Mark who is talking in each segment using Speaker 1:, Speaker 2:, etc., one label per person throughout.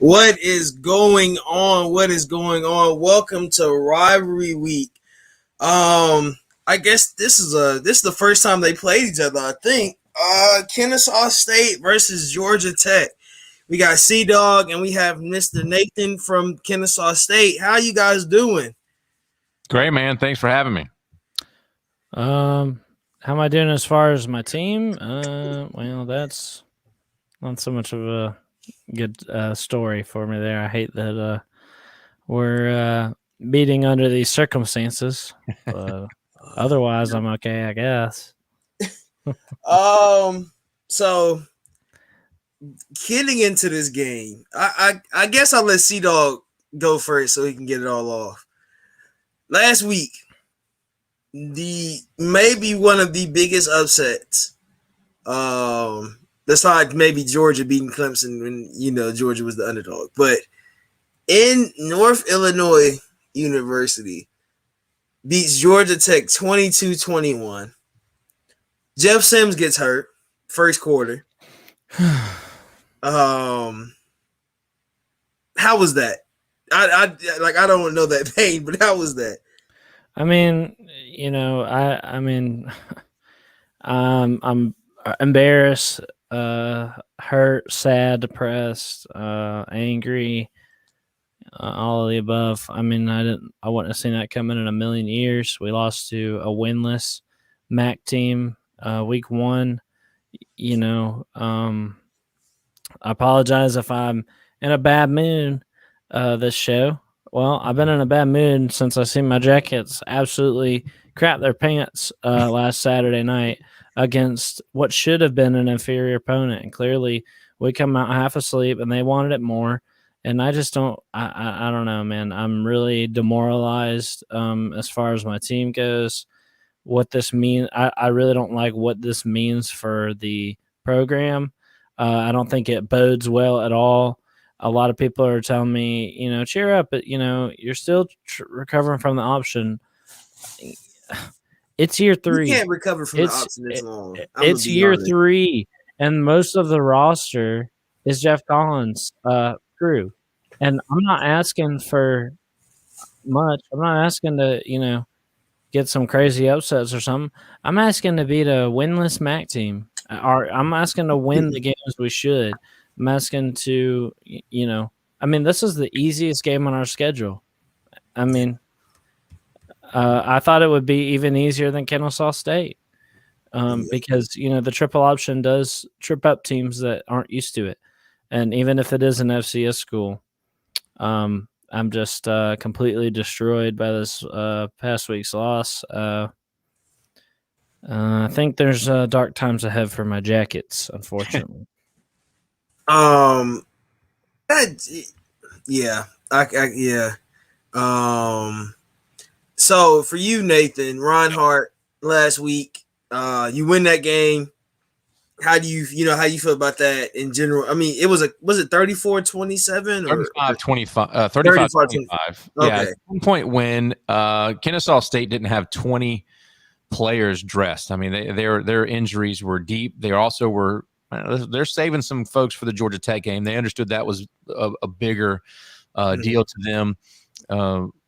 Speaker 1: What is going on? What is going on? Welcome to Rivalry Week. I guess this is the first time they played each other. I think. Kennesaw State versus Georgia Tech. We got CDogg and we have Mr. Nathan from Kennesaw State. How you guys doing?
Speaker 2: Great, man. Thanks for having me.
Speaker 3: How am I doing as far as my team? Well, that's not so much of a good story for me there. I hate that we're beating under these circumstances. Otherwise, I'm okay, I guess.
Speaker 1: So getting into this game, I guess I'll let CDogg go first so he can get it all off. Last week, maybe one of the biggest upsets. Besides maybe Georgia beating Clemson when Georgia was the underdog, but in North Illinois University beats Georgia Tech 22-21. Jeff Sims gets hurt first quarter. How was that? I don't know that pain, but how was that?
Speaker 3: I mean, I'm embarrassed, hurt, sad, depressed, angry, all of the above. I mean, I wouldn't have seen that coming in a million years. We lost to a winless MAC team, week one. I apologize if I'm in a bad mood this show. Well, I've been in a bad mood since I seen my Jackets absolutely crap their pants last Saturday night against what should have been an inferior opponent. And clearly we come out half asleep and they wanted it more. And I just don't know, man. I'm really demoralized as far as my team goes. What this means, I really don't like what this means for the program. I don't think it bodes well at all. A lot of people are telling me, cheer up, but, you're still recovering from the option. It's year 3.
Speaker 1: You can't recover from the option this long.
Speaker 3: It's year 3, and most of the roster is Jeff Collins' crew. And I'm not asking for much. I'm not asking to, get some crazy upsets or something. I'm asking to beat a winless MAC team. Or I'm asking to win the games we should. I'm asking to, this is the easiest game on our schedule. I thought it would be even easier than Kennesaw State because, the triple option does trip up teams that aren't used to it. And even if it is an FCS school, I'm just completely destroyed by this past week's loss. I think there's dark times ahead for my Jackets, unfortunately.
Speaker 1: Yeah. So for you, Nathan, Reinhardt last week, you win that game. How do you feel about that in general? I mean, was it 34-27 or
Speaker 2: 35-25?
Speaker 1: 35-25.
Speaker 2: Yeah,
Speaker 1: okay.
Speaker 2: At one point when Kennesaw State didn't have 20 players dressed. I mean, their injuries were deep. They also were they're saving some folks for the Georgia Tech game. They understood that was a bigger deal to them.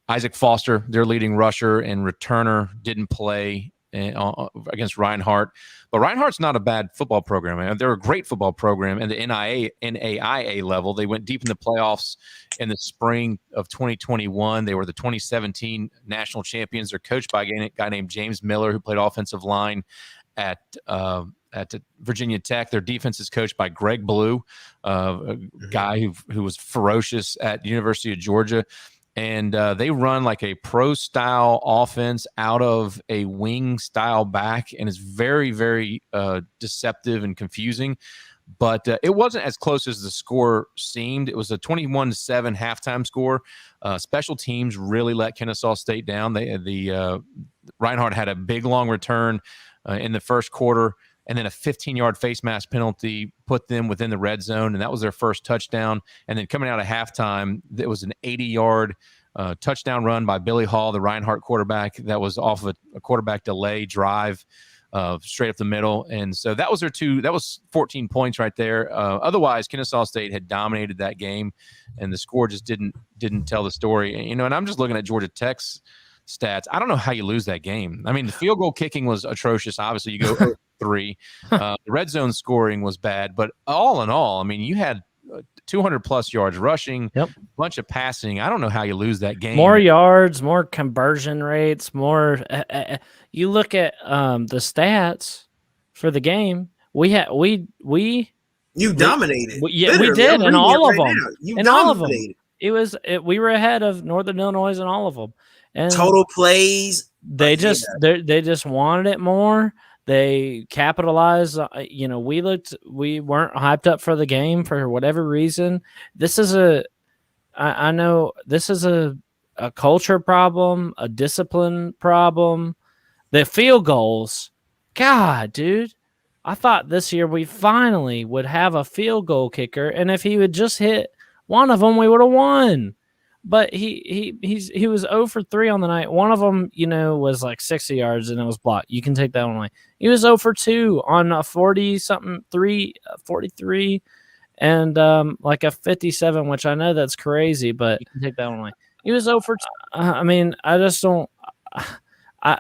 Speaker 2: Isaac Foster, their leading rusher and returner, didn't play against Reinhardt. But Reinhardt's not a bad football program. I mean, they're a great football program at the NAIA level. They went deep in the playoffs in the spring of 2021. They were the 2017 national champions. They're coached by a guy named James Miller, who played offensive line at Virginia Tech. Their defense is coached by Greg Blue, a guy who was ferocious at University of Georgia. And they run like a pro-style offense out of a wing-style back, and it's very, very deceptive and confusing. But it wasn't as close as the score seemed. It was a 21-7 halftime score. Special teams really let Kennesaw State down. Reinhardt had a big, long return in the first quarter, and then a 15-yard face mask penalty put them within the red zone, and that was their first touchdown. And then coming out of halftime, it was an 80-yard touchdown run by Billy Hall, the Reinhardt quarterback, that was off of a quarterback delay drive. straight up the middle. And so that was their that was 14 points right there. Otherwise, Kennesaw State had dominated that game, and the score just didn't tell the story. And I'm just looking at Georgia Tech's stats. I don't know how you lose that game. I mean, the field goal kicking was atrocious. Obviously, you go 3. The red zone scoring was bad, but all in all, I mean, you had 200 plus yards rushing, a bunch of passing. I don't know how you lose that game.
Speaker 3: More yards, more conversion rates, more. You look at the stats for the game. You dominated. We did in all of them. In all of them, we were ahead of Northern Illinois in all of them. And
Speaker 1: total plays.
Speaker 3: They just wanted it more. They capitalized. We weren't hyped up for the game for whatever reason. I know this is a culture problem, a discipline problem. The field goals, God, dude. I thought this year we finally would have a field goal kicker, and if he would just hit one of them, we would have won. But he was 0 for 3 on the night. One of them, was like 60 yards and it was blocked. You can take that one away. He was 0 for 2 on a 43 and like a 57, which I know that's crazy, but you can take that one away. He was 0 for 2. I mean, I just don't.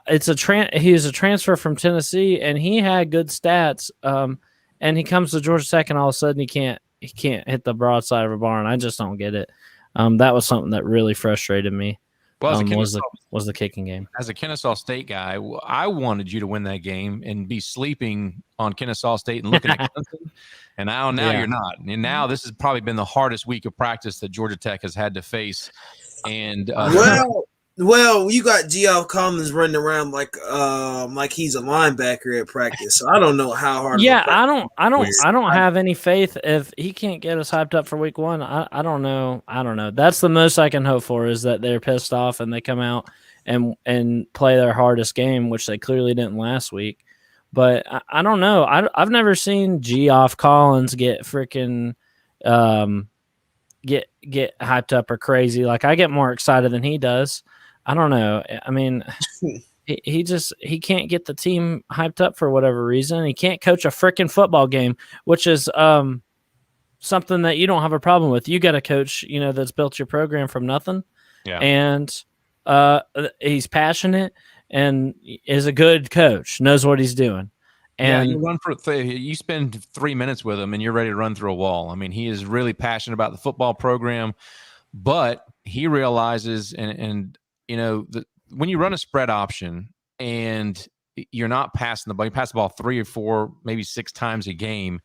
Speaker 3: He was a transfer from Tennessee, and he had good stats. And he comes to Georgia Tech, and all of a sudden he can't hit the broadside of a barn. I just don't get it. That was something that really frustrated me.
Speaker 2: Well,
Speaker 3: was the kicking game.
Speaker 2: As a Kennesaw State guy, I wanted you to win that game and be sleeping on Kennesaw State and looking at Clemson. And now you're not. And now this has probably been the hardest week of practice that Georgia Tech has had to face. And
Speaker 1: well, you got Geoff Collins running around like he's a linebacker at practice. So I don't know how hard.
Speaker 3: Yeah, I don't have any faith if he can't get us hyped up for week 1. I don't know. That's the most I can hope for, is that they're pissed off and they come out and play their hardest game, which they clearly didn't last week. But I don't know. I've never seen Geoff Collins get freaking get hyped up or crazy. Like, I get more excited than he does. I don't know. I mean, he can't get the team hyped up for whatever reason. He can't coach a freaking football game, which is something that you don't have a problem with. You got a coach, that's built your program from nothing.
Speaker 2: Yeah.
Speaker 3: And he's passionate and is a good coach, knows what he's doing. And
Speaker 2: you spend 3 minutes with him and you're ready to run through a wall. I mean, he is really passionate about the football program, but he realizes when you run a spread option and you're not passing the ball, you pass the ball 3 or 4, maybe 6 times a game.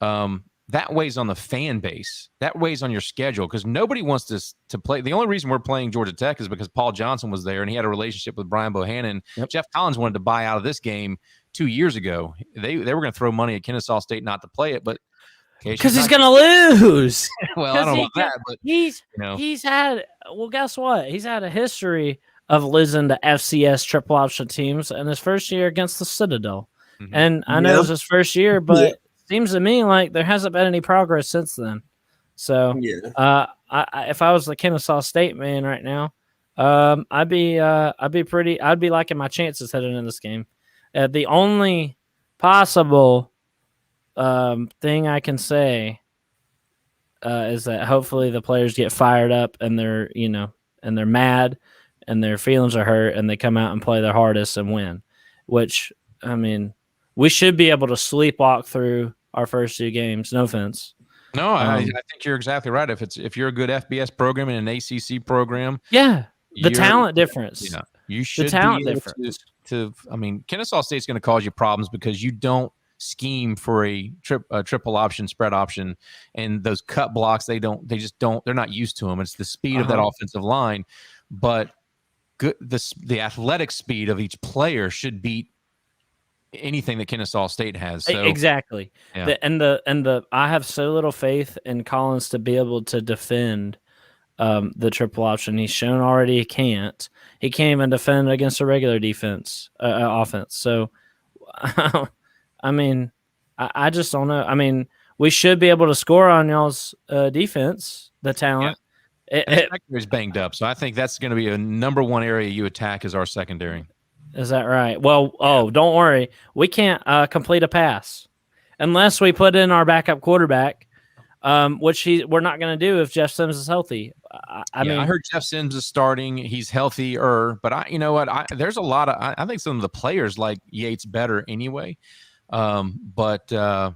Speaker 2: That weighs on the fan base. That weighs on your schedule, because nobody wants to play. The only reason we're playing Georgia Tech is because Paul Johnson was there and he had a relationship with Brian Bohannon. Yep. Geoff Collins wanted to buy out of this game 2 years ago. They were going to throw money at Kennesaw State not to play it, but
Speaker 3: because he's going to lose.
Speaker 2: Well, I don't know about that, but
Speaker 3: he's had. Well, guess what? He's had a history of losing to FCS triple option teams in his first year against the Citadel. Mm-hmm. And I know it was his first year, but it seems to me like there hasn't been any progress since then. So, if I was the Kennesaw State man right now, I'd be liking my chances heading in this game. The only possible thing I can say is that hopefully the players get fired up and they're mad and their feelings are hurt and they come out and play their hardest and win, which, I mean, we should be able to sleepwalk through our first 2 games. No offense.
Speaker 2: No, I think you're exactly right. If you're a good FBS program and an ACC program,
Speaker 3: the talent difference.
Speaker 2: Yeah, you should the talent difference. I mean, Kennesaw State's going to cause you problems because you don't scheme for a triple option, spread option, and those cut blocks. They're not used to them. It's the speed of that offensive line, but the athletic speed of each player should beat anything that Kennesaw State has. So,
Speaker 3: exactly. Yeah. I have so little faith in Collins to be able to defend the triple option. He's shown already he can't. He can't even defend against a regular offense. So, I mean, I just don't know. I mean, we should be able to score on y'all's defense, the talent.
Speaker 2: The secondary is banged up, so I think that's going to be a number 1 area you attack is our secondary.
Speaker 3: Is that right? Well, don't worry. We can't complete a pass unless we put in our backup quarterback, which we're not going to do if Jeff Sims is healthy. I mean,
Speaker 2: I heard Jeff Sims is starting. He's healthier, but you know what? There's a lot of I think some of the players like Yates better anyway. But
Speaker 3: Jeff,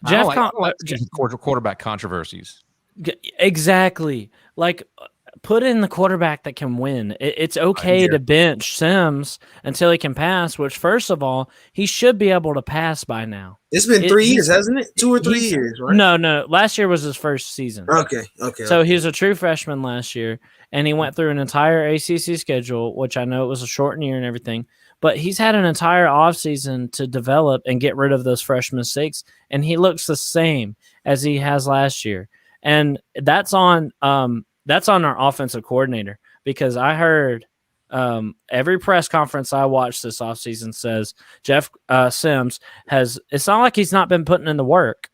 Speaker 2: I don't like quarterback controversies.
Speaker 3: Exactly. Like, put in the quarterback that can win. It's okay to bench Sims until he can pass, which, first of all, he should be able to pass by now.
Speaker 1: It's been 3 years, hasn't it? 2 or 3 years, right?
Speaker 3: No. Last year was his first season.
Speaker 1: Okay.
Speaker 3: So he was a true freshman last year, and he went through an entire ACC schedule, which I know it was a shortened year and everything, but he's had an entire offseason to develop and get rid of those freshman mistakes, and he looks the same as he has last year. And that's on our offensive coordinator, because I heard every press conference I watched this offseason says Jeff Sims it's not like he's not been putting in the work,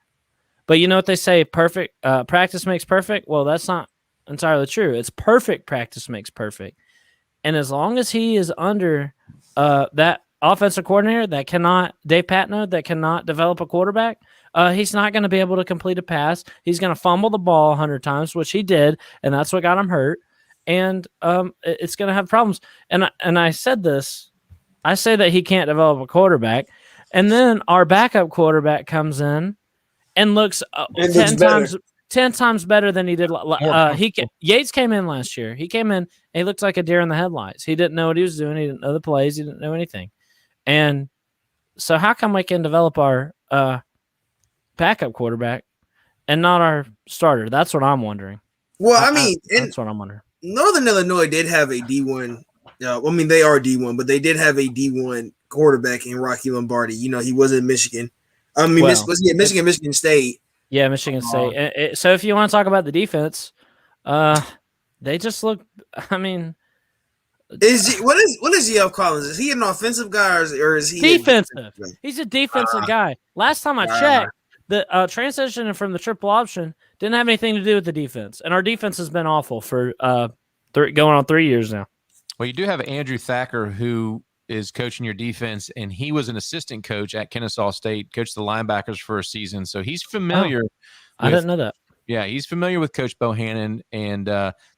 Speaker 3: but you know what they say, perfect practice makes perfect. Well, that's not entirely true. It's perfect practice makes perfect. And as long as he is under that offensive coordinator Dave Patno, that cannot develop a quarterback, he's not going to be able to complete a pass. He's going to fumble the ball 100 times, which he did, and that's what got him hurt. And it's going to have problems. And I said this. I say that he can't develop a quarterback, and then our backup quarterback comes in and looks 10 times better than he did. Yates came in last year. He came in and he looked like a deer in the headlights. He didn't know what he was doing. He didn't know the plays. He didn't know anything. And so how come we can develop our backup quarterback and not our starter? That's what I'm wondering.
Speaker 1: Well, I mean,
Speaker 3: that's what I'm wondering.
Speaker 1: Northern Illinois did have a D1. They are D1, but they did have a D1 quarterback in Rocky Lombardi. You know, he was in Michigan. Michigan State.
Speaker 3: Yeah, Michigan State. So if you want to talk about the defense, they just look. I mean,
Speaker 1: what is Jeff Collins? Is he an offensive guy or is he
Speaker 3: defensive? He's a defensive guy. Last time I checked, the transition from the triple option didn't have anything to do with the defense, and our defense has been awful for going on 3 years now.
Speaker 2: Well, you do have Andrew Thacker, who is coaching your defense, and he was an assistant coach at Kennesaw State, coached the linebackers for a season, so he's familiar.
Speaker 3: I didn't know that.
Speaker 2: Yeah, he's familiar with Coach Bohannon, and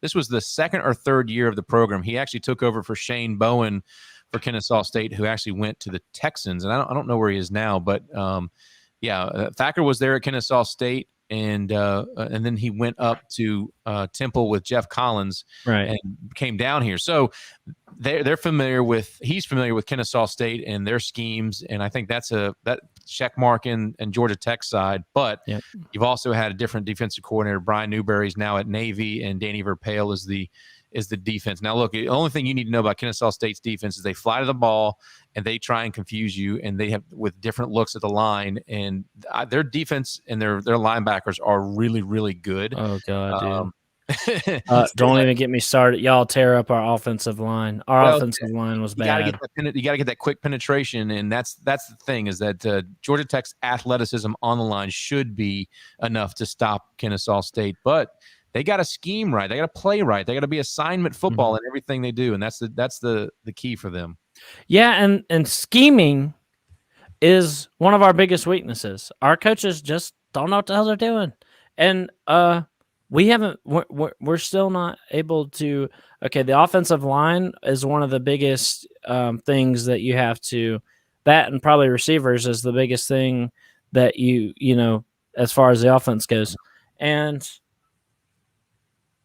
Speaker 2: this was the second or third year of the program. He actually took over for Shane Bowen for Kennesaw State, who actually went to the Texans, and I don't know where he is now, but Thacker was there at Kennesaw State, and then he went up to Temple with Jeff Collins,
Speaker 3: right,
Speaker 2: and came down here. So he's familiar with Kennesaw State and their schemes, and I think that check mark in Georgia Tech side. But you've also had a different defensive coordinator. Brian Newberry's now at Navy, and Danny Verpail is the defense. Now, look, the only thing you need to know about Kennesaw State's defense is they fly to the ball and they try and confuse you, and they have with different looks at the line, and their defense and their linebackers are really, really good.
Speaker 3: Oh God, dude. Don't even get me started. Y'all tear up our offensive line. Our offensive line was bad.
Speaker 2: You got to get that quick penetration, and that's the thing, is that Georgia Tech's athleticism on the line should be enough to stop Kennesaw State, but they got to scheme right. They got to play right. They got to be assignment football in everything they do, and that's the key for them. Yeah,
Speaker 3: and scheming is one of our biggest weaknesses. Our coaches just don't know what the hell they're doing, and we're still not able to. Okay, the offensive line is one of the biggest things that you have to. That and probably receivers is the biggest thing that you know as far as the offense goes, and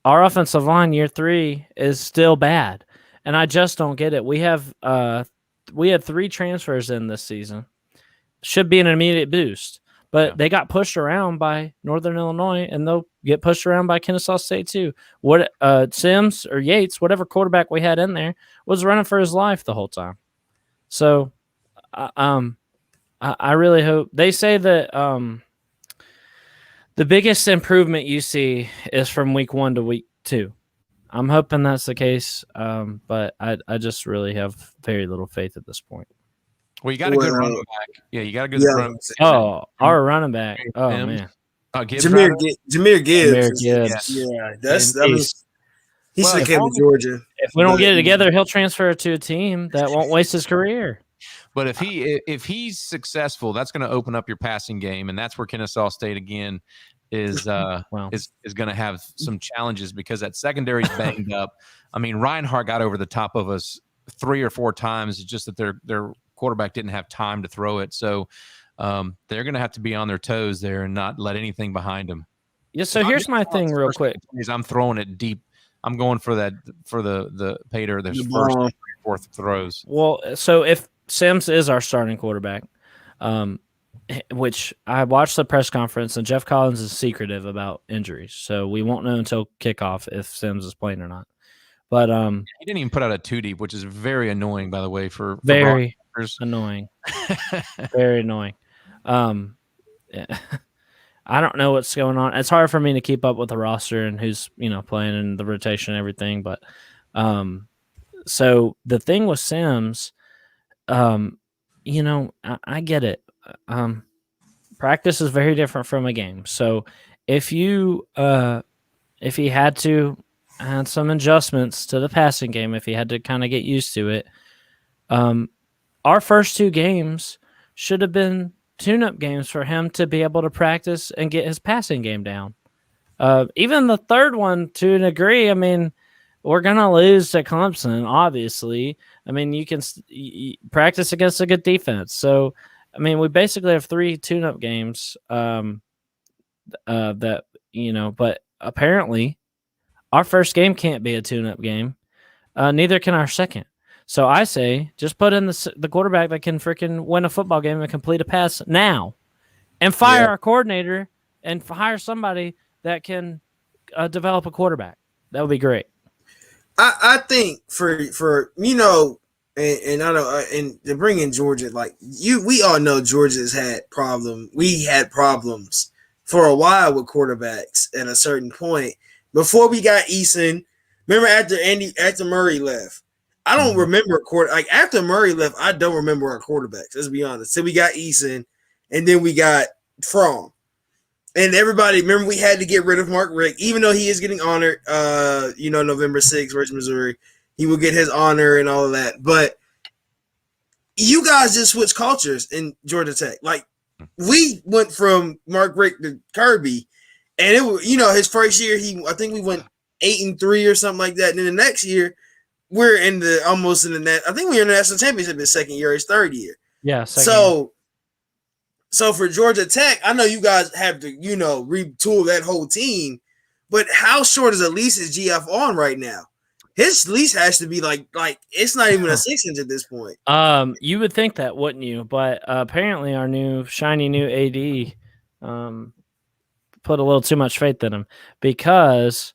Speaker 3: our offensive line year 3 is still bad, and I just don't get it. We had 3 transfers in this season. Should be an immediate boost, but they got pushed around by Northern Illinois, and they'll get pushed around by Kennesaw State too. What Sims or Yates, whatever quarterback we had in there, was running for his life the whole time. So, I really hope they say that. The biggest improvement you see is from week 1 to week 2. I'm hoping that's the case, but I just really have very little faith at this point.
Speaker 2: Well, you got a good running back. Yeah, you got a good running back.
Speaker 3: Oh, our running back. Oh, man.
Speaker 1: Jameer Gibbs.
Speaker 3: Yeah,
Speaker 1: he's the kid of Georgia.
Speaker 3: If we don't get it together, he'll transfer to a team that won't waste his career.
Speaker 2: But if he's successful, that's going to open up your passing game, and that's where Kennesaw State again is going to have some challenges because that secondary's banged up. I mean, Reinhardt got over the top of us 3 or 4 times. It's just that their quarterback didn't have time to throw it, so they're going to have to be on their toes there and not let anything behind them.
Speaker 3: Yeah. So here's my thing, real quick.
Speaker 2: I'm throwing it deep. I'm going for the Pater. There's first, 4th throws.
Speaker 3: Well, so if Sims is our starting quarterback, which I watched the press conference, and Jeff Collins is secretive about injuries, so we won't know until kickoff if Sims is playing or not. But
Speaker 2: he didn't even put out a 2 deep, which is very annoying, by the way. For
Speaker 3: very annoying, very annoying. Yeah. I don't know what's going on. It's hard for me to keep up with the roster and who's playing and the rotation and everything. But so the thing with Sims, I get it. Practice is very different from a game. So if he had to add some adjustments to the passing game, if he had to kind of get used to it, our first 2 games should have been tune-up games for him to be able to practice and get his passing game down. Even the third one, to a degree, I mean, we're going to lose to Clemson, obviously. I mean, you can practice against a good defense. So, I mean, we basically have 3 tune-up games but apparently our first game can't be a tune-up game. Neither can our second. So I say just put in the quarterback that can freaking win a football game and complete a pass now, and fire our coordinator and hire somebody that can develop a quarterback. That would be great.
Speaker 1: I think for and I don't and to bring in Georgia, we all know Georgia's had problems. We had problems for a while with quarterbacks at a certain point before we got Eason. Remember after Murray left. I don't remember after Murray left. I don't remember our quarterbacks. Let's be honest. So we got Eason, and then we got Fromm, and everybody. Remember, we had to get rid of Mark Richt, even though he is getting honored. November 6th versus Missouri, he will get his honor and all of that. But you guys just switched cultures in Georgia Tech. Like we went from Mark Richt to Kirby, and it was his first year. I think we went 8-3 or something like that. And then the next year, we're almost in the net. I think we were in the national championship his second year, his third year.
Speaker 3: Yeah.
Speaker 1: So for Georgia Tech, I know you guys have to, retool that whole team, but how short is a lease is GF on right now? His lease has to be like it's not even a 6-inch at this point.
Speaker 3: You would think that, wouldn't you? But apparently our shiny new AD put a little too much faith in him because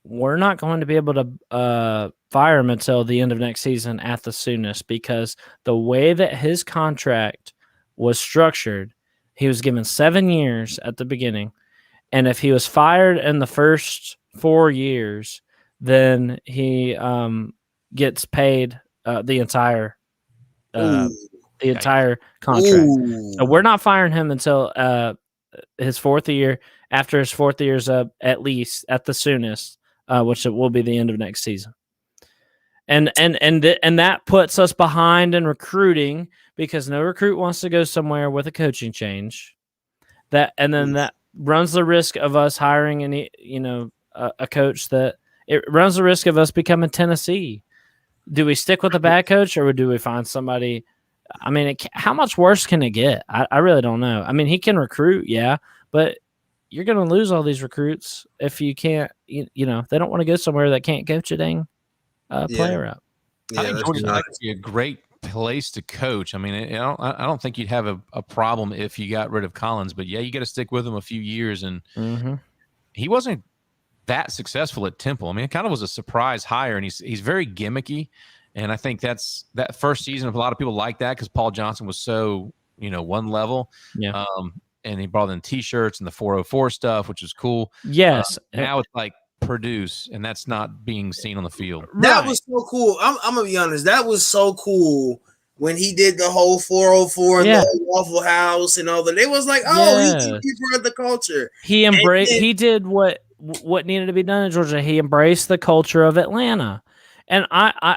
Speaker 3: we're not going to be able to fire him until the end of next season at the soonest, because the way that his contract was structured, he was given 7 years at the beginning, and if he was fired in the first 4 years, then he gets paid the entire contract.
Speaker 1: Ooh.
Speaker 3: So we're not firing him until his 4th year. After his 4th year's up, at least at the soonest, which it will be the end of next season, and that puts us behind in recruiting because no recruit wants to go somewhere with a coaching change. That runs the risk of us hiring a coach that it runs the risk of us becoming Tennessee. Do we stick with a bad coach or do we find somebody? I mean, how much worse can it get? I really don't know. I mean, he can recruit, yeah, but you're going to lose all these recruits if you can't, they don't want to go somewhere that can't coach a dang player up.
Speaker 2: I think Georgia Tech would be a great place to coach. I mean, I don't think you'd have a problem if you got rid of Collins, but yeah, you got to stick with him a few years. And he wasn't that successful at Temple. I mean, it kind of was a surprise hire, and he's very gimmicky. And I think that first season, a lot of people like that because Paul Johnson was so, one level.
Speaker 3: Yeah.
Speaker 2: And he brought in T-shirts and the 404 stuff, which was cool.
Speaker 3: Yes.
Speaker 2: Now it's like produce, and that's not being seen on the field.
Speaker 1: That was so cool. I'm going to be honest. That was so cool when he did the whole 404 and the Waffle House and all that. It was like, he brought the culture.
Speaker 3: He embraced. He did what what needed to be done in Georgia. He embraced the culture of Atlanta, and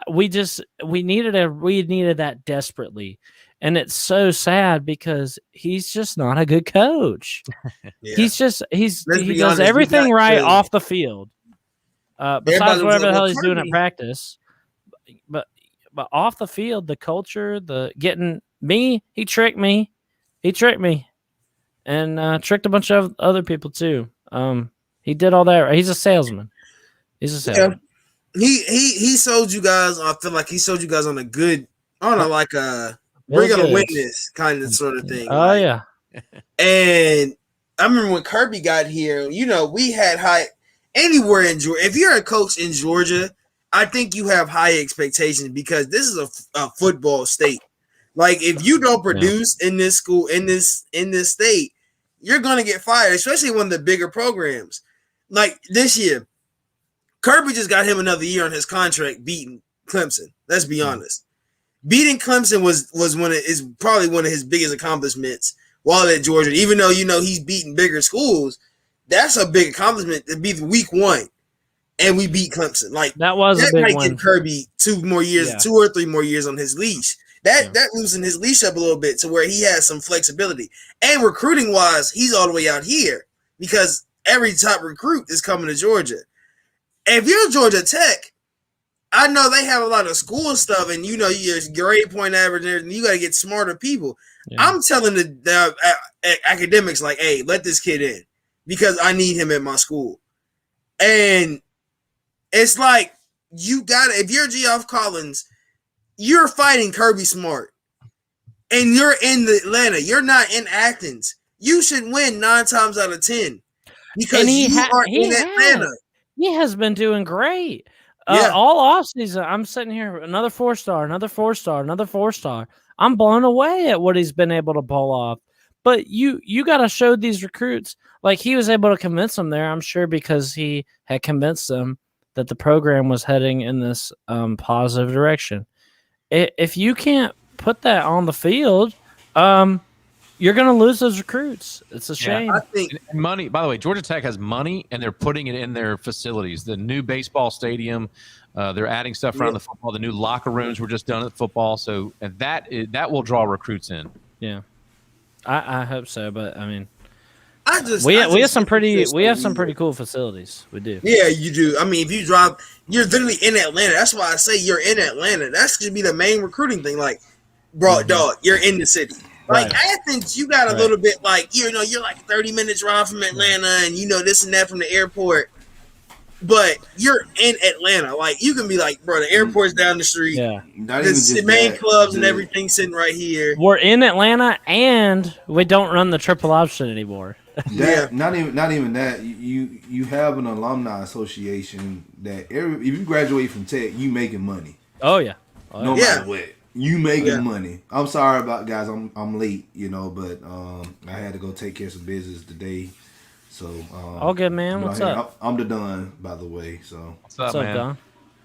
Speaker 3: we needed that desperately, and it's so sad because he's just not a good coach.
Speaker 1: Yeah.
Speaker 3: He does everything right off the field, besides whatever the hell he's doing at practice. But off the field, the culture, he tricked me, and tricked a bunch of other people too. He did all that. He's a salesman.
Speaker 1: Yeah. He sold you guys. I feel like he sold you guys on a bring on a witness kind of sort of thing.
Speaker 3: Oh yeah.
Speaker 1: And I remember when Kirby got here, we had high anywhere in Georgia. If you're a coach in Georgia, I think you have high expectations because this is a football state. Like if you don't produce in this school, in this state, you're gonna get fired, especially one of the bigger programs. Like this year, Kirby just got him another year on his contract beating Clemson. Let's be honest. Beating Clemson was probably one of his biggest accomplishments while at Georgia. Even though he's beating bigger schools, that's a big accomplishment to be week 1. And we beat Clemson. Like
Speaker 3: that was a big one.
Speaker 1: Give Kirby 2 or 3 more years on his leash. That loosened his leash up a little bit to where he has some flexibility. And recruiting wise, he's all the way out here because every top recruit is coming to Georgia. And if you're Georgia Tech, I know they have a lot of school stuff, and your grade point average, and you got to get smarter people. Yeah. I'm telling the academics like, hey, let this kid in because I need him at my school. And it's like if you're Geoff Collins, you're fighting Kirby Smart, and you're in Atlanta. You're not in Athens. You should win 9 times out of 10 because you are in Atlanta.
Speaker 3: He has been doing great. All offseason, I'm sitting here, another 4-star, another 4-star, another 4-star. I'm blown away at what he's been able to pull off. But you got to show these recruits, like he was able to convince them there, I'm sure, because he had convinced them that the program was heading in this positive direction. If you can't put that on the field, you're going to lose those recruits. It's a shame.
Speaker 2: I think money. By the way, Georgia Tech has money, and they're putting it in their facilities. The new baseball stadium, they're adding stuff around the football. The new locker rooms were just done at football, so that will draw recruits in.
Speaker 3: Yeah, I hope so. But I mean,
Speaker 1: we
Speaker 3: have some pretty cool facilities. We do.
Speaker 1: Yeah, you do. I mean, if you drive, you're literally in Atlanta. That's why I say you're in Atlanta. That should be the main recruiting thing. Like, bro, dog, you're in the city. Like Athens, you got a little bit like, you're like 30 minutes drive from Atlanta and this and that from the airport. But you're in Atlanta. Like you can be like, bro, the airport's down the street.
Speaker 3: Yeah.
Speaker 1: The main clubs and everything sitting right here.
Speaker 3: We're in Atlanta and we don't run the triple option anymore.
Speaker 4: Not even that. You have an alumni association that if you graduate from Tech, you making money.
Speaker 3: Oh yeah.
Speaker 4: No matter what. You making money. I'm sorry about guys. I'm late, but I had to go take care of some business today. So
Speaker 3: all good, man. What's up?
Speaker 4: I'm the Don, by the way. So
Speaker 2: what's up, man?
Speaker 3: Don?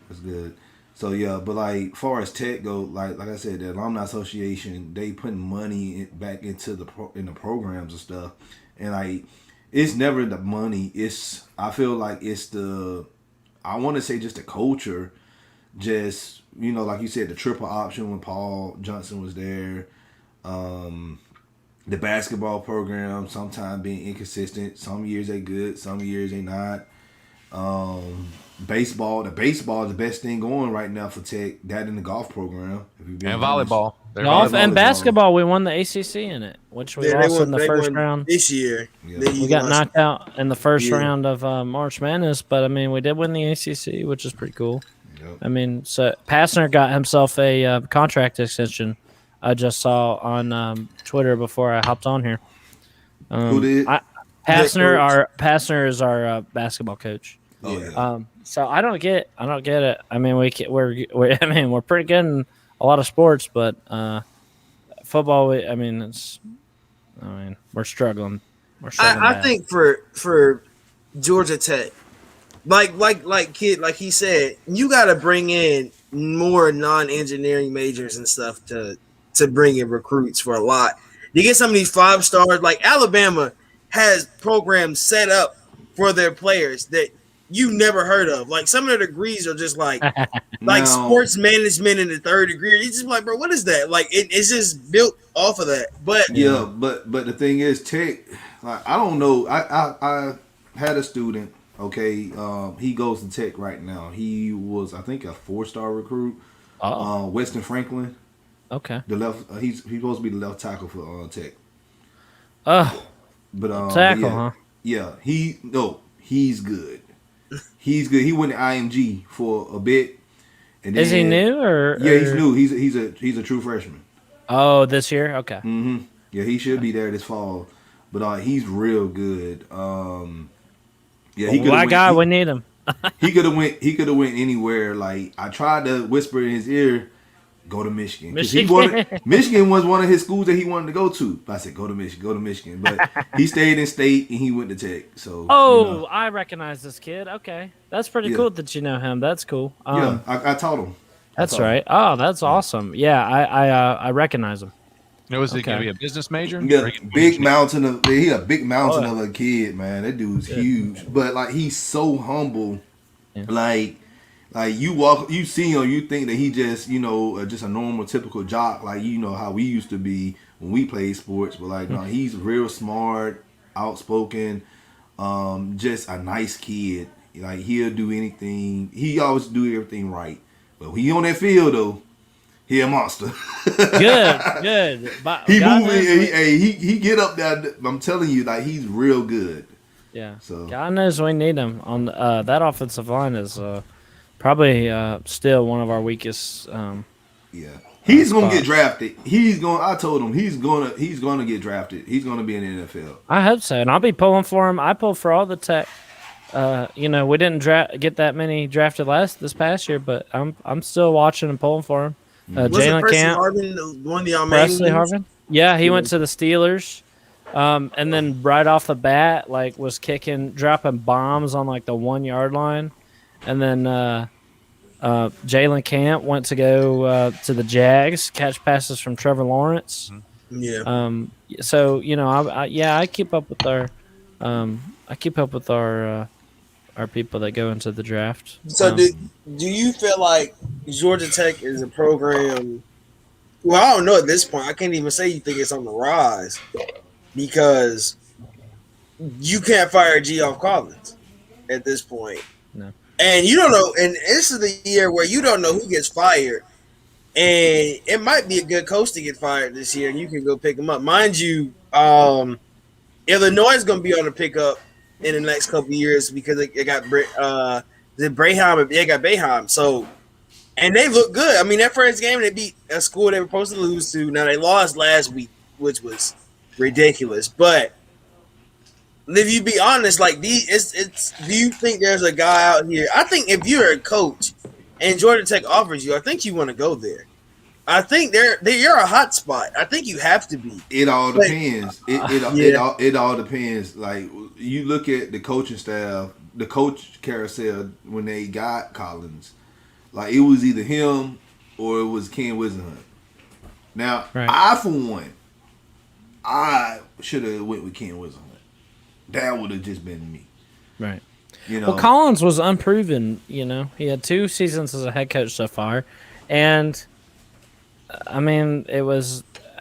Speaker 4: That's good. So yeah, but like far as Tech go, like I said, the alumni association, they putting money back into the programs and stuff, and like it's never the money. I feel like it's I want to say just the culture, just. Like you said, the triple option when Paul Johnson was there. The basketball program sometimes being inconsistent. Some years they good, some years they not. Baseball is the best thing going right now for Tech. That in the golf program.
Speaker 2: And volleyball.
Speaker 3: Golf and basketball, we won the ACC in it, which we lost in the first round.
Speaker 1: This year.
Speaker 4: Yeah.
Speaker 3: We got knocked out in the first round of March Madness, but, I mean, we did win the ACC, which is pretty cool. I mean, so Passner got himself a contract extension. I just saw on Twitter before I hopped on here.
Speaker 4: Who did?
Speaker 3: Passner is our basketball coach.
Speaker 4: Oh yeah.
Speaker 3: So I don't get it. I mean, we're pretty good in a lot of sports, but football. We're struggling.
Speaker 1: I think for Georgia Tech. Like he said, you got to bring in more non-engineering majors and stuff to bring in recruits for a lot. You get some of these 5 stars, like Alabama has programs set up for their players that you never heard of. Like some of the degrees are just like
Speaker 4: Now,
Speaker 1: sports management in the third degree. You just like, bro, what is that? Like it's just built off of that. But
Speaker 4: yeah, but the thing is, Tech. Like, I don't know. I had a student. Okay, he goes to Tech right now. He was, I think, a 4-star recruit. Weston Franklin.
Speaker 3: Okay.
Speaker 4: The left. He's supposed to be the left tackle for Tech. But
Speaker 3: tackle,
Speaker 4: yeah,
Speaker 3: huh?
Speaker 4: Yeah, he's good. He's good. He went to IMG for a bit. And then,
Speaker 3: is he new or?
Speaker 4: Yeah, he's new. He's a true freshman.
Speaker 3: Oh, this year? Okay.
Speaker 4: Mm-hmm. Yeah, he should be there this fall. But he's real good. Yeah, he could.
Speaker 3: God, we need him.
Speaker 4: He could have went. He could have went anywhere. Like I tried to whisper in his ear, go to Michigan. Michigan was one of his schools that he wanted to go to. But I said, go to Michigan. But he stayed in state and he went to Tech. So
Speaker 3: I recognize this kid. Okay, that's pretty cool that you know him. That's cool.
Speaker 4: Yeah, I taught him.
Speaker 3: That's right. Oh, that's awesome. Yeah, I recognize him.
Speaker 2: Was he going to be a business major?
Speaker 4: Yeah, big mountain of he a big mountain of a kid, man. That dude's huge, but like he's so humble.
Speaker 3: Yeah.
Speaker 4: Like you see him, you think that he just just a normal typical jock, like how we used to be when we played sports. But like no, he's real smart, outspoken, just a nice kid. Like he'll do anything. He always do everything right. But when he on that field though, he a monster.
Speaker 3: Good. But
Speaker 4: he moving. He get up there. I'm telling you, like he's real good.
Speaker 3: Yeah.
Speaker 4: So
Speaker 3: God knows we need him on that offensive line is probably still one of our weakest.
Speaker 4: Yeah, he's gonna get drafted. I told him he's gonna get drafted. He's gonna be in the NFL.
Speaker 3: I hope so, and I'll be pulling for him. I pull for all the Tech. We didn't get that many drafted this past year, but I'm still watching and pulling for him. Jalen Camp, Presley Harvin. Yeah, he went to the Steelers, and then right off the bat, was dropping bombs on the 1 yard line, and then Jalen Camp went to go to the Jags, catch passes from Trevor Lawrence.
Speaker 1: Yeah.
Speaker 3: So I keep up with our people that go into the draft.
Speaker 1: So do you feel like Georgia Tech is a program? Well, I don't know at this point. I can't even say you think it's on the rise because you can't fire Geoff Collins at this point.
Speaker 3: No.
Speaker 1: And you don't know. And this is the year where you don't know who gets fired. And it might be a good coach to get fired this year, and you can go pick him up. Mind you, Illinois is going to be on the pickup in the next couple of years because it got Boeheim. They got Boeheim. So, and they look good. I mean, that first game they beat a school they were supposed to lose to. Now they lost last week, which was ridiculous. But if you be honest, do you think there's a guy out here? I think if you're a coach and Georgia Tech offers you, I think you want to go there. I think you're a hot spot. I think you have to be.
Speaker 4: It all depends. It all depends. Like you look at the coaching staff, the coach carousel when they got Collins, like it was either him or it was Ken Wisenhunt. Now,
Speaker 3: right.
Speaker 4: I for one, I should have went with Ken Wisenhunt. That would have just been me.
Speaker 3: Right. Well, Collins was unproven. He had 2 seasons as a head coach so far, and I mean,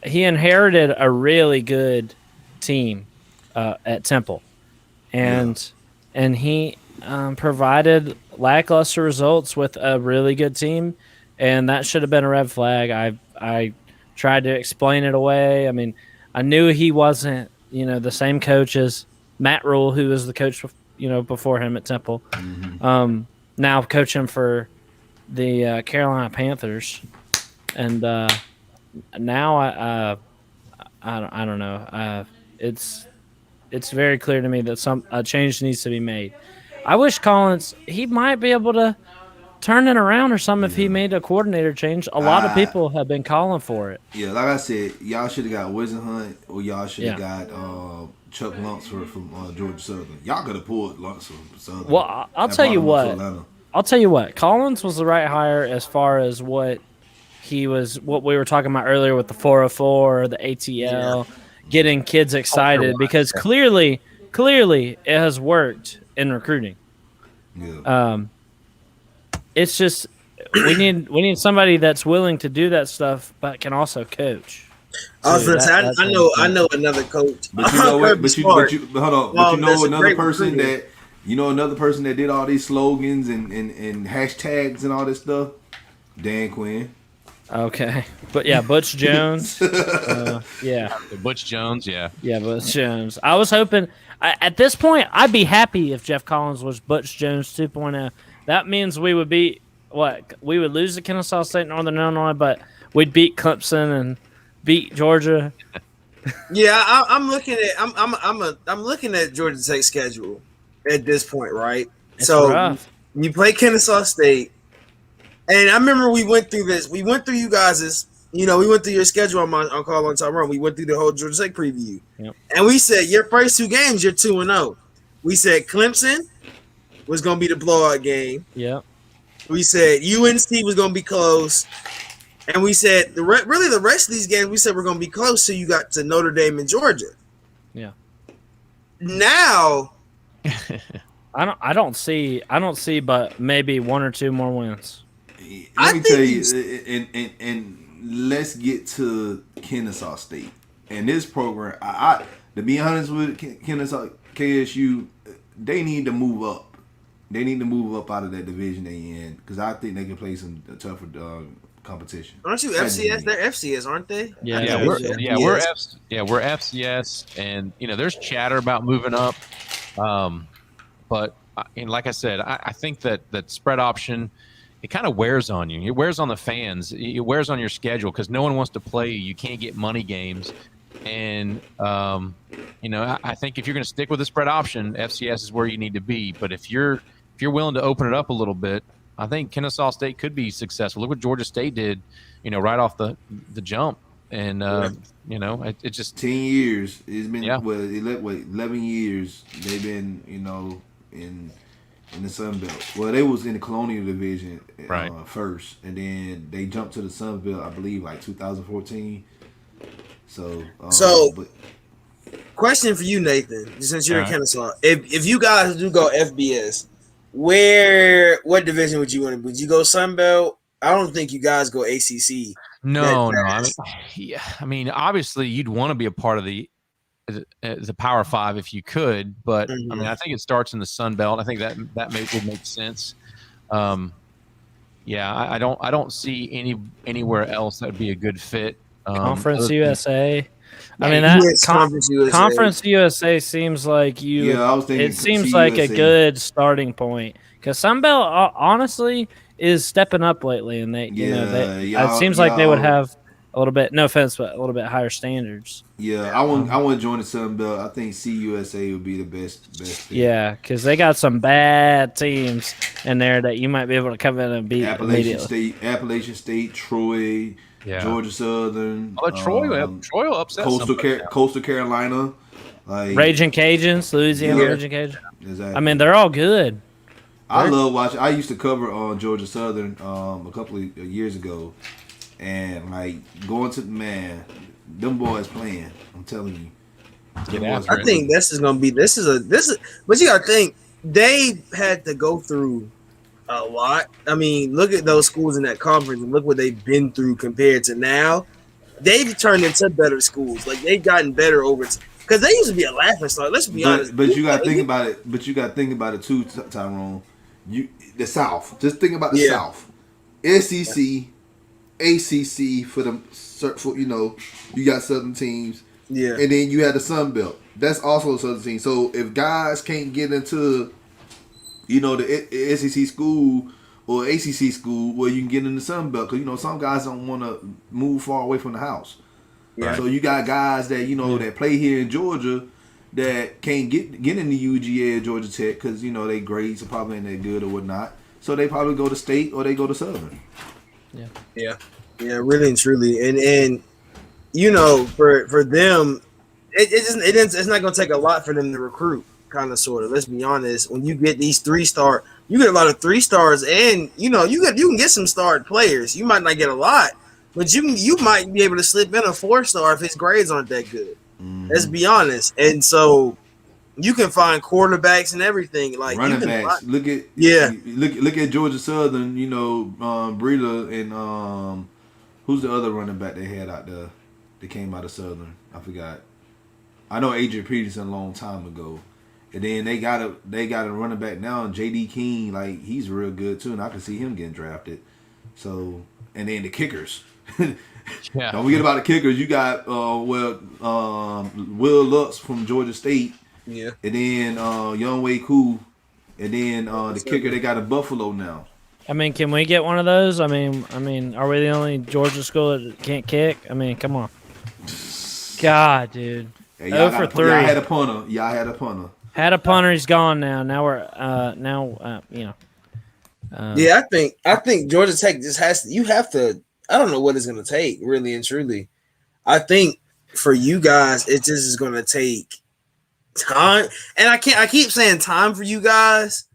Speaker 3: he inherited a really good team at Temple, and he provided lackluster results with a really good team, and that should have been a red flag. I tried to explain it away. I mean, I knew he wasn't the same coach as Matt Rule, who was the coach before him at Temple.
Speaker 4: Mm-hmm.
Speaker 3: Now coaching for the Carolina Panthers. And now I don't know. It's very clear to me that a change needs to be made. I wish Collins he might be able to turn it around or something if he made a coordinator change. A lot of people have been calling for it.
Speaker 4: Yeah, like I said, y'all should have got Wisenhunt or y'all should have got Chuck Lunsford from Georgia Southern. Y'all could have pulled Lunsford from Southern.
Speaker 3: Well, I'll tell you what. Collins was the right hire as far as what we were talking about earlier with the 404, the ATL, getting kids excited because clearly it has worked in recruiting.
Speaker 4: Yeah.
Speaker 3: It's just we need somebody that's willing to do that stuff, but can also coach.
Speaker 1: I was
Speaker 3: too.
Speaker 1: gonna say, I know another coach.
Speaker 4: But you know what?
Speaker 1: Kirby
Speaker 4: But
Speaker 1: Smart.
Speaker 4: hold on. But you know
Speaker 1: That's a
Speaker 4: another
Speaker 1: great
Speaker 4: person
Speaker 1: recruiter.
Speaker 4: another person that did all these slogans and hashtags and all this stuff. Dan Quinn.
Speaker 3: Okay, but yeah, Butch Jones. Yeah,
Speaker 2: Butch Jones, yeah.
Speaker 3: Butch Jones. I was hoping at this point I'd be happy if Jeff Collins was Butch Jones 2.0. That means we would beat what? We would lose to Kennesaw State, Northern Illinois, but we'd beat Clemson and beat Georgia.
Speaker 1: Yeah, I'm looking at I'm looking at Georgia Tech's schedule at this point, right?
Speaker 3: It's
Speaker 1: so
Speaker 3: rough.
Speaker 1: you play Kennesaw State, and I remember we went through this. We went through you guys's. We went through your schedule on Call on Tyrone. We went through the whole Georgia Tech preview, and we said your first 2 games you're 2-0. We said Clemson was going to be the blowout game.
Speaker 3: Yep.
Speaker 1: We said UNC was going to be close. And we said the rest of these games we said we're going to be close till you got to Notre Dame and Georgia.
Speaker 3: Yeah.
Speaker 1: Now,
Speaker 3: I don't see but maybe 1 or 2 more wins.
Speaker 4: Let me tell you, and let's get to Kennesaw State and this program. I to be honest with KSU, they need to move up. They need to move up out of that division they in because I think they can play some tougher competition.
Speaker 1: Aren't you FCS? They're FCS, aren't they?
Speaker 2: We're FCS, and there's chatter about moving up, but like I said, I think that spread option, it kind of wears on you. It wears on the fans. It wears on your schedule because no one wants to play you. You can't get money games, and I think if you're going to stick with the spread option, FCS is where you need to be. But if you're willing to open it up a little bit, I think Kennesaw State could be successful. Look what Georgia State did, right off the jump, and it just
Speaker 4: 10 years. It's been 11 years. They've been in the Sun Belt. Well, they was in the Colonial Division first, and then they jumped to the Sun Belt, I believe, like 2014. So
Speaker 1: question for you, Nathan, since you're in Kennesaw, if you guys do go FBS, what division would you want to? Would you go Sun Belt? I don't think you guys go ACC.
Speaker 2: No. I mean, obviously, you'd want to be a part of the Power 5 if you could, but I mean, I think it starts in the Sun Belt. I think that would make sense. I don't see anywhere else that would be a good fit.
Speaker 3: Conference USA. I mean, that Conference USA seems like
Speaker 4: I was thinking
Speaker 3: it seems like a good starting point because Sunbelt honestly is stepping up lately, and it seems like they would have a little bit, no offense, but a little bit higher standards.
Speaker 4: Yeah, I want to join the Sun Belt. I think CUSA would be the best fit.
Speaker 3: Yeah, because they got some bad teams in there that you might be able to come in and beat
Speaker 4: Appalachian State, Troy.
Speaker 2: Yeah.
Speaker 4: Georgia Southern.
Speaker 2: Troy will upset
Speaker 4: Coastal Carolina. Like
Speaker 3: Raging Cajuns, Louisiana Raging Cajuns.
Speaker 4: Exactly.
Speaker 3: I mean, they're all good.
Speaker 4: I love watching. I used to cover Georgia Southern a couple of years ago, and like going to them boys playing. I'm telling you.
Speaker 1: I think this is gonna be this is. But you gotta think they had to go through a lot. I mean, look at those schools in that conference and look what they've been through compared to now. They've turned into better schools. Like they've gotten better over because they used to be a laughing stock. Let's be honest.
Speaker 4: But you got to think about it. But you got to think about it too, Tyrone. The South. Just think about the South. SEC, ACC for you got Southern teams.
Speaker 1: Yeah,
Speaker 4: and then you had the Sun Belt. That's also a Southern team. So if guys can't get into the SEC school or ACC school where you can get in the Sun Belt because some guys don't want to move far away from the house. Right. So you got guys that that play here in Georgia that can't get in the UGA or Georgia Tech because their grades are probably ain't that good or whatnot. So they probably go to State or they go to Southern.
Speaker 1: Yeah, really and truly, and for them, it's not going to take a lot for them to recruit. Kind of, sort of. Let's be honest. When you get these 3-star, you get a lot of 3 stars, and you can get some starred players. You might not get a lot, but you might be able to slip in a 4-star if his grades aren't that good. Mm-hmm. Let's be honest. And so, You can find quarterbacks and everything. Like
Speaker 4: running
Speaker 1: you can
Speaker 4: backs.
Speaker 1: find,
Speaker 4: Look at Georgia Southern. You know, Breida and who's the other running back they had out there? That came out of Southern. I forgot. I know Adrian Peterson a long time ago. And then they got a running back now, J.D. King. Like he's real good too, and I can see him getting drafted. So, and then the kickers.
Speaker 2: Yeah.
Speaker 4: Don't forget about the kickers. You got Will Lutz from Georgia State.
Speaker 1: Yeah.
Speaker 4: And then Young Wei Koo. And then the kicker they got in Buffalo now.
Speaker 3: I mean, can we get one of those? I mean, are we the only Georgia school that can't kick? I mean, come on. God, dude.
Speaker 4: Hey,
Speaker 3: 0 for 3.
Speaker 4: Y'all had a punter.
Speaker 3: Had a punter. He's gone now. Now we're
Speaker 1: Yeah, I think Georgia Tech just has to. You have to. I don't know what it's going to take, really and truly. I think for you guys, it just is going to take time. And I keep saying time for you guys,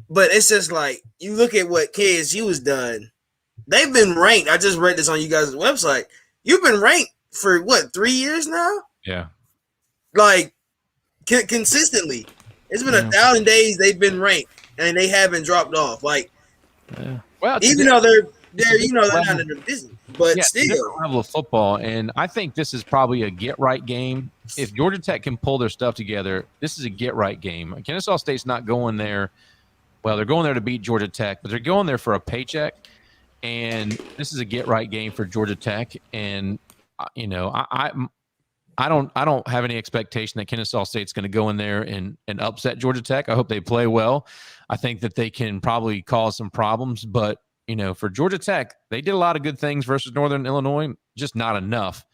Speaker 1: but it's just like you look at what KSU has done. They've been ranked. I just read this on you guys' website. You've been ranked for what, 3 years now?
Speaker 2: Yeah.
Speaker 1: Like consistently. It's been 1,000 days they've been ranked and they haven't dropped off. Like,
Speaker 2: well,
Speaker 1: even though they're not in the business, but still
Speaker 2: level of football. And I think this is probably a get right game. If Georgia Tech can pull their stuff together, this is a get right game. Kennesaw State's not going there. Well, they're going there to beat Georgia Tech, but they're going there for a paycheck. And this is a get right game for Georgia Tech. And you know, I don't have any expectation that Kennesaw State's going to go in there and upset Georgia Tech. I hope they play well. I think that they can probably cause some problems, but you know, for Georgia Tech, they did a lot of good things versus Northern Illinois, just not enough.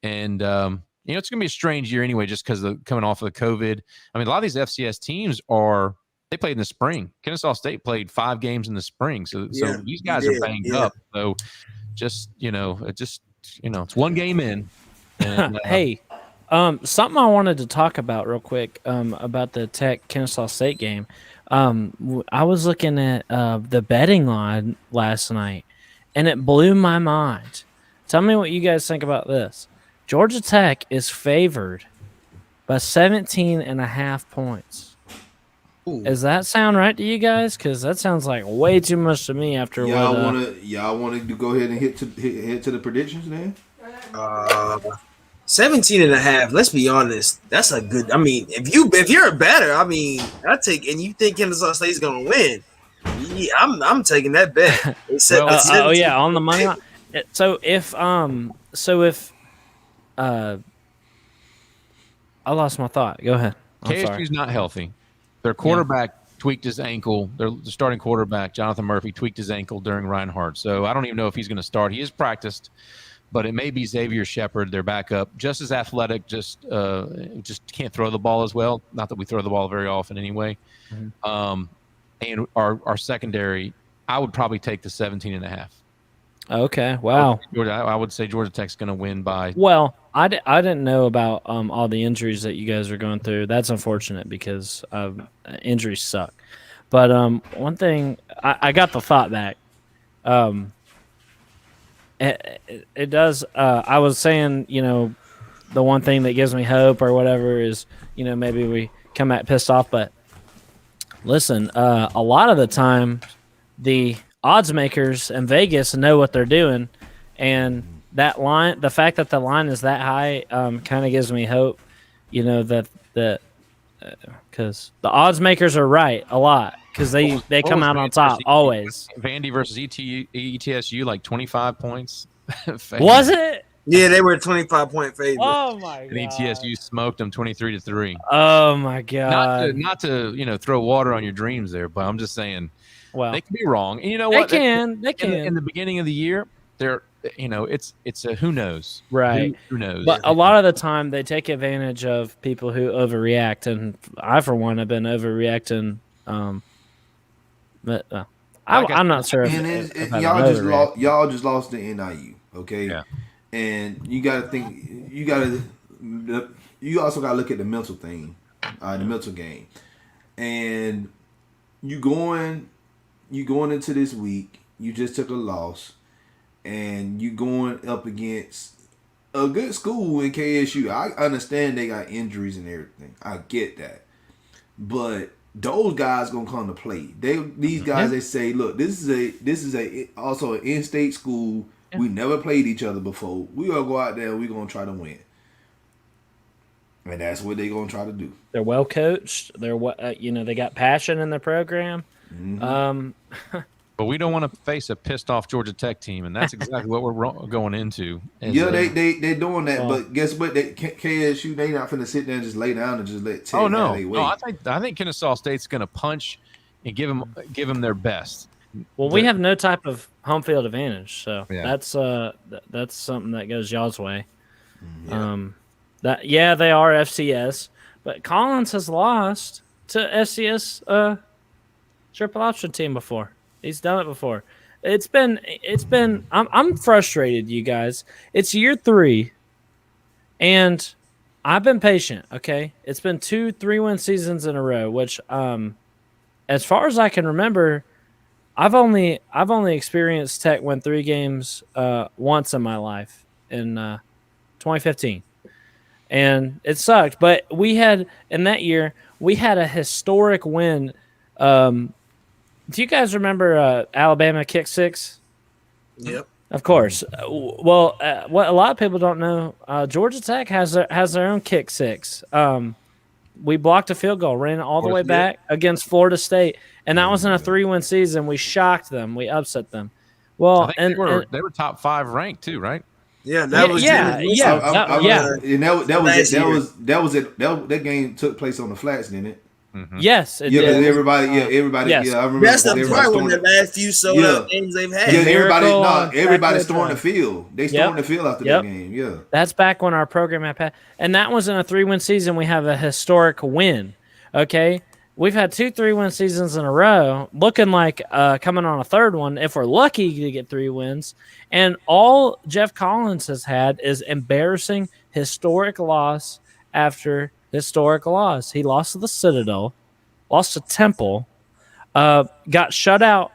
Speaker 2: And you know, it's going to be a strange year anyway, just because coming off of the COVID. I mean, a lot of these FCS teams they played in the spring. Kennesaw State played 5 games in the spring, so these guys are banged up. So it's one game in. And,
Speaker 3: hey, something I wanted to talk about real quick about the Tech Kennesaw State game. I was looking at the betting line last night, and it blew my mind. Tell me what you guys think about this. Georgia Tech is favored by 17.5 points. Ooh. Does that sound right to you guys? Because that sounds like way too much to me after
Speaker 4: y'all want to go ahead and hit to the predictions then?
Speaker 1: 17.5. Let's be honest. That's a good. I mean, if you're a better, I mean, I take and you think Kennesaw State's gonna win. Yeah, I'm taking that bet.
Speaker 3: On the money line. So if I lost my thought. Go ahead.
Speaker 2: KSU's not healthy. Their quarterback tweaked his ankle. Their starting quarterback, Jonathan Murphy, tweaked his ankle during Reinhardt. So I don't even know if he's going to start. He is practiced, but it may be Xavier Shepard, their backup, just as athletic, just can't throw the ball as well. Not that we throw the ball very often anyway. Mm-hmm. And our secondary, I would probably take the 17.5.
Speaker 3: Okay. Wow.
Speaker 2: I would say Georgia Tech's going to win by.
Speaker 3: Well, I didn't know about all the injuries that you guys are going through. That's unfortunate because injuries suck. But one thing, I got the thought back. It does. I was saying, you know, the one thing that gives me hope or whatever is, you know, maybe we come out pissed off. But listen, a lot of the time, the odds makers in Vegas know what they're doing, and that line, the fact that the line is that high, kind of gives me hope. You know that because the odds makers are right a lot because they come out on top always.
Speaker 2: Vandy versus ETSU like 25 points.
Speaker 3: Was it?
Speaker 1: Yeah, they were a 25-point favorite.
Speaker 3: Oh my god!
Speaker 2: And ETSU smoked them 23-3.
Speaker 3: Oh my god!
Speaker 2: Not to you know throw water on your dreams there, but I'm just saying. Well, they can be wrong, and you know what?
Speaker 3: They can.
Speaker 2: In the beginning of the year, they're it's a who knows,
Speaker 3: right?
Speaker 2: Who knows?
Speaker 3: But a lot of the time, they take advantage of people who overreact, and I, for one, have been overreacting. But I'm not sure.
Speaker 4: Y'all just lost the NIU, okay? Yeah. And you got to think. You also got to look at the mental thing, the mental game, and you going into this week. You just took a loss. And you going up against a good school in KSU. I understand they got injuries and everything. I get that. but those guys gonna come to play. These guys they say, look, this is a also an in-state school.
Speaker 3: Yeah.
Speaker 4: We never played each other before. We gonna go out there and we gonna try to win. And that's what they gonna try to do.
Speaker 3: They're well coached. They're they got passion in their program.
Speaker 2: But we don't want to face a pissed off Georgia Tech team, and that's exactly what we're going into.
Speaker 4: Yeah, they doing that, but guess what? KSU they not finna sit there and just lay down and just let Tech.
Speaker 2: Oh no,
Speaker 4: they
Speaker 2: no, I think Kennesaw State's going to punch and give them their best.
Speaker 3: Well, we have no type of home field advantage, so
Speaker 2: Yeah.
Speaker 3: that's something that goes y'all's way.
Speaker 4: Yeah.
Speaker 3: They are FCS, but Collins has lost to FCS triple option team before. He's done it before. It's been. I'm frustrated, you guys. It's year 3, and I've been patient. Okay, it's been 2 3-win seasons in a row, which, as far as I can remember, I've only experienced Tech win 3 games once in my life in 2015, and it sucked. But in that year we had a historic win. Do you guys remember Alabama kick 6?
Speaker 1: Yep.
Speaker 3: Of course. Well, what a lot of people don't know, Georgia Tech has their own kick 6. We blocked a field goal, ran it all the way back against Florida State, and that was in a 3-win season. We shocked them. We upset them. Well,
Speaker 2: I think they were top 5 ranked too, right?
Speaker 1: Yeah, that was
Speaker 4: that game took place on the flats, didn't it?
Speaker 2: Mm-hmm.
Speaker 3: Yes,
Speaker 4: because everybody.
Speaker 3: Yes.
Speaker 4: Yeah, I remember.
Speaker 1: That's the part when the last few sold out games they've had.
Speaker 4: Yeah,
Speaker 3: Miracle,
Speaker 4: everybody stormed the field. They stormed the field after that game. Yeah,
Speaker 3: that's back when our program had, and that was in a 3-win season. We have a historic win. Okay, we've had 2 3-win seasons in a row, looking like coming on a 3rd one if we're lucky to get 3 wins. And all Jeff Collins has had is embarrassing historic loss after historic loss. He lost to the Citadel, lost to Temple, got shut out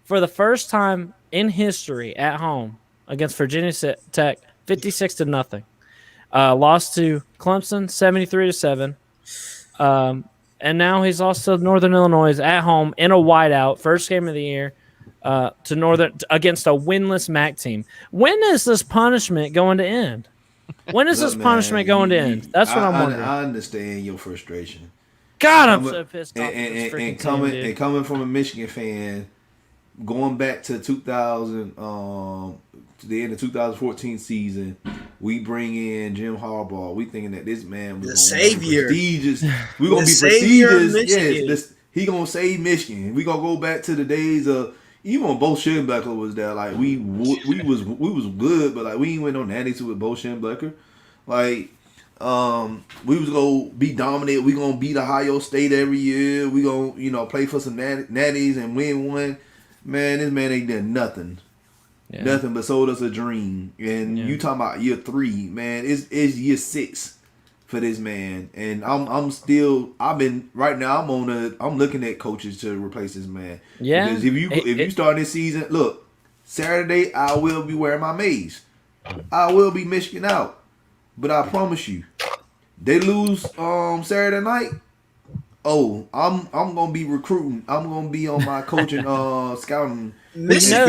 Speaker 3: for the first time in history at home against Virginia Tech, 56-0. Lost to Clemson, 73-7. And now he's lost to Northern Illinois at home in a whiteout, first game of the year, to Northern against a winless MAC team. When is this punishment going to end? When is this punishment going to end? That's what I'm wondering.
Speaker 4: I understand your frustration.
Speaker 3: God, I'm so pissed off.
Speaker 4: And coming from a Michigan fan, going back to 2000, to the end of 2014 season, we bring in Jim Harbaugh. We thinking that this man was
Speaker 1: the savior.
Speaker 4: Prestigious. We're gonna be prestigious. Yes, he gonna save Michigan. We gonna go back to the days of even when Bo Schembechler was there. Like we was good, but like we ain't went no natties with Bo Schembechler. Like we was gonna be dominant. We gonna beat Ohio State every year. We gonna play for some natties and win one. Man, this man ain't done nothing. Yeah. Nothing but sold us a dream. And you talking about year 3, man. It's year 6 for this man. And I'm looking at coaches to replace this man.
Speaker 3: Yeah.
Speaker 4: Because if you start this season, look, Saturday I will be wearing my maize. I will be Michigan out. But I promise you, they lose Saturday night. Oh, I'm gonna be recruiting. I'm gonna be on my coaching scouting.
Speaker 3: I'm sure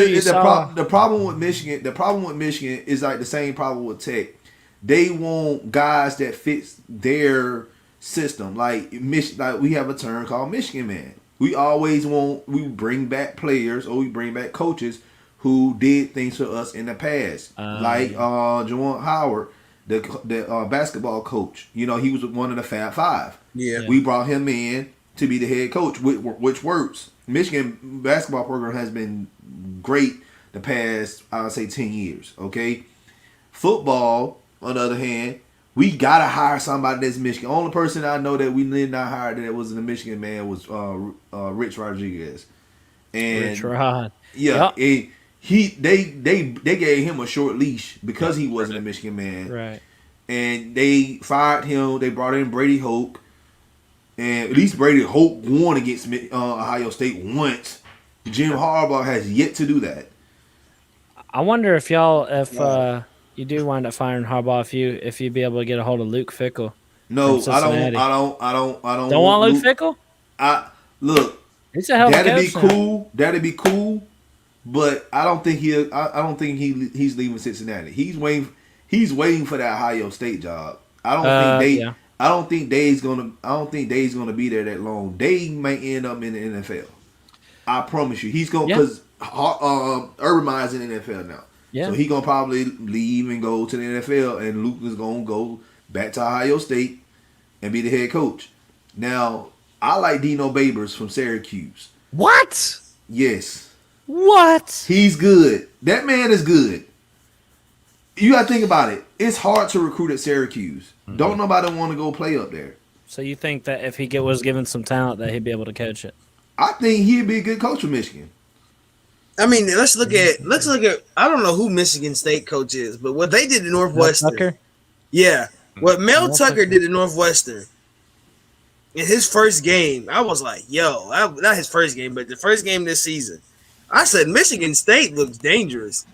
Speaker 3: you saw.
Speaker 4: The problem with Michigan is like the same problem with Tech. They want guys that fits their system. Like we have a term called Michigan Man. We bring back players or we bring back coaches who did things for us in the past. Juwan Howard, the basketball coach. He was one of the Fab Five.
Speaker 1: Yeah.
Speaker 4: We brought him in to be the head coach, which works. Michigan basketball program has been great the past, I would say, 10 years, okay? Football, on the other hand, we got to hire somebody that's Michigan. Only person I know that we did not hire that was the Michigan man was Rich Rodriguez. And
Speaker 3: Rich Rod.
Speaker 4: Yeah, yep. They gave him a short leash because he wasn't a Michigan man.
Speaker 3: Right.
Speaker 4: And they fired him. They brought in Brady Hoke. And at least Brady Hope won against Ohio State once. Jim Harbaugh has yet to do that.
Speaker 3: I wonder if you do wind up firing Harbaugh, if you'd be able to get a hold of Luke Fickell
Speaker 4: No,
Speaker 3: from
Speaker 4: I don't.
Speaker 3: Cincinnati.
Speaker 4: I don't.
Speaker 3: Don't want Luke Fickell?
Speaker 4: Look.
Speaker 3: He's a hell of a
Speaker 4: That'd
Speaker 3: coach
Speaker 4: be
Speaker 3: now.
Speaker 4: cool. That'd be cool. But I don't think I don't think he's leaving Cincinnati. He's waiting for that Ohio State job. I don't think Dave's gonna be there that long. Dave may end up in the NFL. I promise you, he's gonna because Urban Meyer's in the NFL now.
Speaker 3: Yeah.
Speaker 4: So he's gonna probably leave and go to the NFL, and Luke is gonna go back to Ohio State and be the head coach. Now, I like Dino Babers from Syracuse.
Speaker 3: What?
Speaker 4: Yes.
Speaker 3: What?
Speaker 4: He's good. That man is good. You got to think about it. It's hard to recruit at Syracuse. Mm-hmm. Don't nobody want to go play up there.
Speaker 3: So you think that if he was given some talent that he'd be able to coach it?
Speaker 4: I think he'd be a good coach for Michigan.
Speaker 1: I mean, let's look at. I don't know who Michigan State coach is, but what they did at Northwestern.
Speaker 3: Tucker?
Speaker 1: Yeah, what Mel Tucker did at Northwestern. In his first game, I was like, "Yo, not his first game, but the first game this season." I said Michigan State looks dangerous,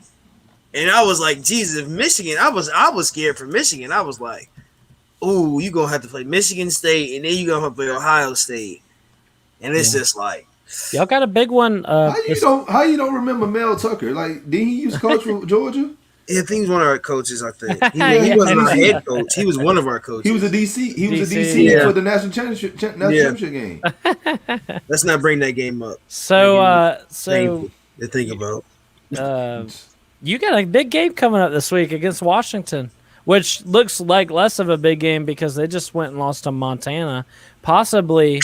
Speaker 1: and I was like, "Jesus, if Michigan." I was scared for Michigan. I was like, "Ooh, you gonna have to play Michigan State, and then you gonna have to play Ohio State," and it's just like,
Speaker 3: y'all got a big one.
Speaker 4: How you don't remember Mel Tucker? Like, did he used to coach for Georgia?
Speaker 1: I think he's one of our coaches. I think he wasn't our head coach. He was one of our coaches.
Speaker 4: He was a DC. He was a DC for the national championship game.
Speaker 1: Let's not bring that game up.
Speaker 3: So
Speaker 1: to think about.
Speaker 3: You got a big game coming up this week against Washington, which looks like less of a big game because they just went and lost to Montana. Possibly,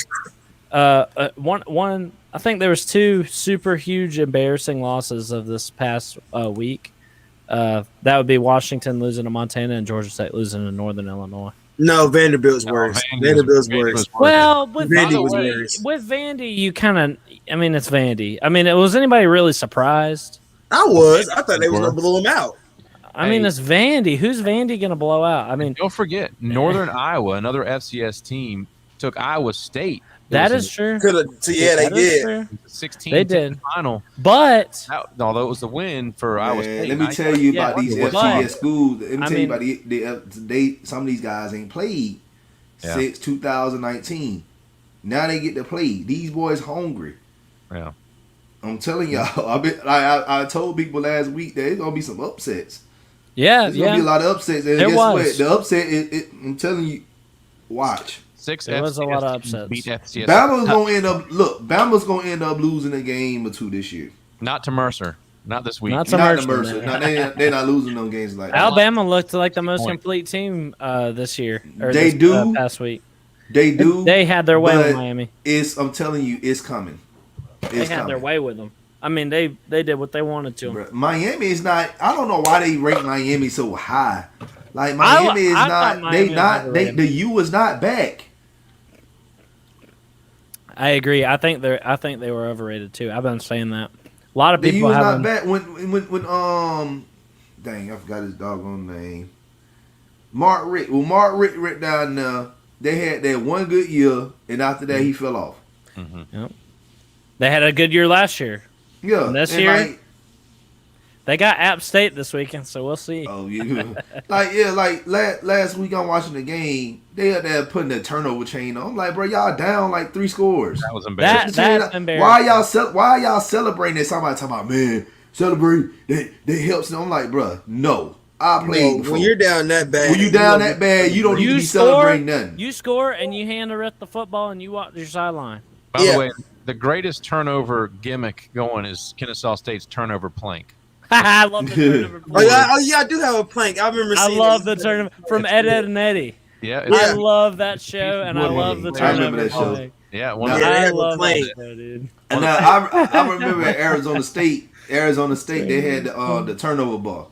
Speaker 3: one. I think there was two super huge, embarrassing losses of this past week. That would be Washington losing to Montana and Georgia State losing to Northern Illinois.
Speaker 1: No, Vanderbilt's worse. Vanderbilt's worse.
Speaker 3: Well, with
Speaker 1: Vandy was worse.
Speaker 3: With Vandy, you kind of. I mean, it's Vandy. I mean, was anybody really surprised?
Speaker 1: I was. I thought they was gonna blow him out.
Speaker 3: I mean, it's Vandy. Who's Vandy gonna blow out? I mean,
Speaker 2: don't forget Northern Iowa, another FCS team, took Iowa State.
Speaker 3: That is true.
Speaker 1: They did.
Speaker 2: 16
Speaker 3: they did
Speaker 2: final,
Speaker 3: but
Speaker 2: although it was the win for Iowa State.
Speaker 4: Let me tell you about these FCS schools. Let me tell you about some of these guys ain't played since 2019. Now they get to play. These boys hungry.
Speaker 2: Yeah,
Speaker 4: I'm telling y'all. I told people last week that there's gonna be some upsets.
Speaker 3: Yeah,
Speaker 4: there's gonna be a lot of upsets. And guess what? The upset, I'm telling you, watch.
Speaker 3: There was a lot of upsets.
Speaker 4: Bama's gonna end up losing a game or two this year.
Speaker 2: Not to Mercer. Not this week.
Speaker 3: Not to Mercer.
Speaker 4: No, they're not losing no games like that.
Speaker 3: Alabama looked like the most complete team this year. Past week.
Speaker 4: They do.
Speaker 3: They had their way with Miami.
Speaker 4: I'm telling you, it's coming.
Speaker 3: They had their way with them. I mean, they did what they wanted to.
Speaker 4: Miami is not. I don't know why they rank Miami so high. Like Miami is not. The U is not back.
Speaker 3: I agree. I think they were overrated too. I've been saying that. A lot of people have.
Speaker 4: Not bad. When dang, I forgot his doggone name. Mark Richt. Well, Mark Richt down there. They had that one good year, and after that he fell off.
Speaker 3: Mm-hmm. Yep. They had a good year last year.
Speaker 4: Yeah.
Speaker 3: And this year, they got App State this weekend, so we'll see.
Speaker 4: Oh, yeah. like last week I'm watching the game. They had there putting the turnover chain on. I'm like, bro, y'all down like 3 scores.
Speaker 2: That was embarrassing.
Speaker 3: That's embarrassing.
Speaker 4: Why y'all celebrating that? Somebody talking about, man, celebrate. They helps them. I'm like, bro, no. I played before.
Speaker 1: When you're down that bad.
Speaker 4: When you down that bad, you don't need to be celebrating nothing.
Speaker 3: You score and you hand the football and you walk your sideline.
Speaker 2: By the way, the greatest turnover gimmick going is Kennesaw State's turnover plank.
Speaker 3: I love the turnover plank.
Speaker 1: I do have a plank. I remember seeing
Speaker 3: the turnover from Ed and Eddie.
Speaker 2: Yeah,
Speaker 3: I love that show, and I love the turnover plank.
Speaker 2: Yeah,
Speaker 3: I love that show, dude.
Speaker 4: And I remember at Arizona State, they had the turnover ball.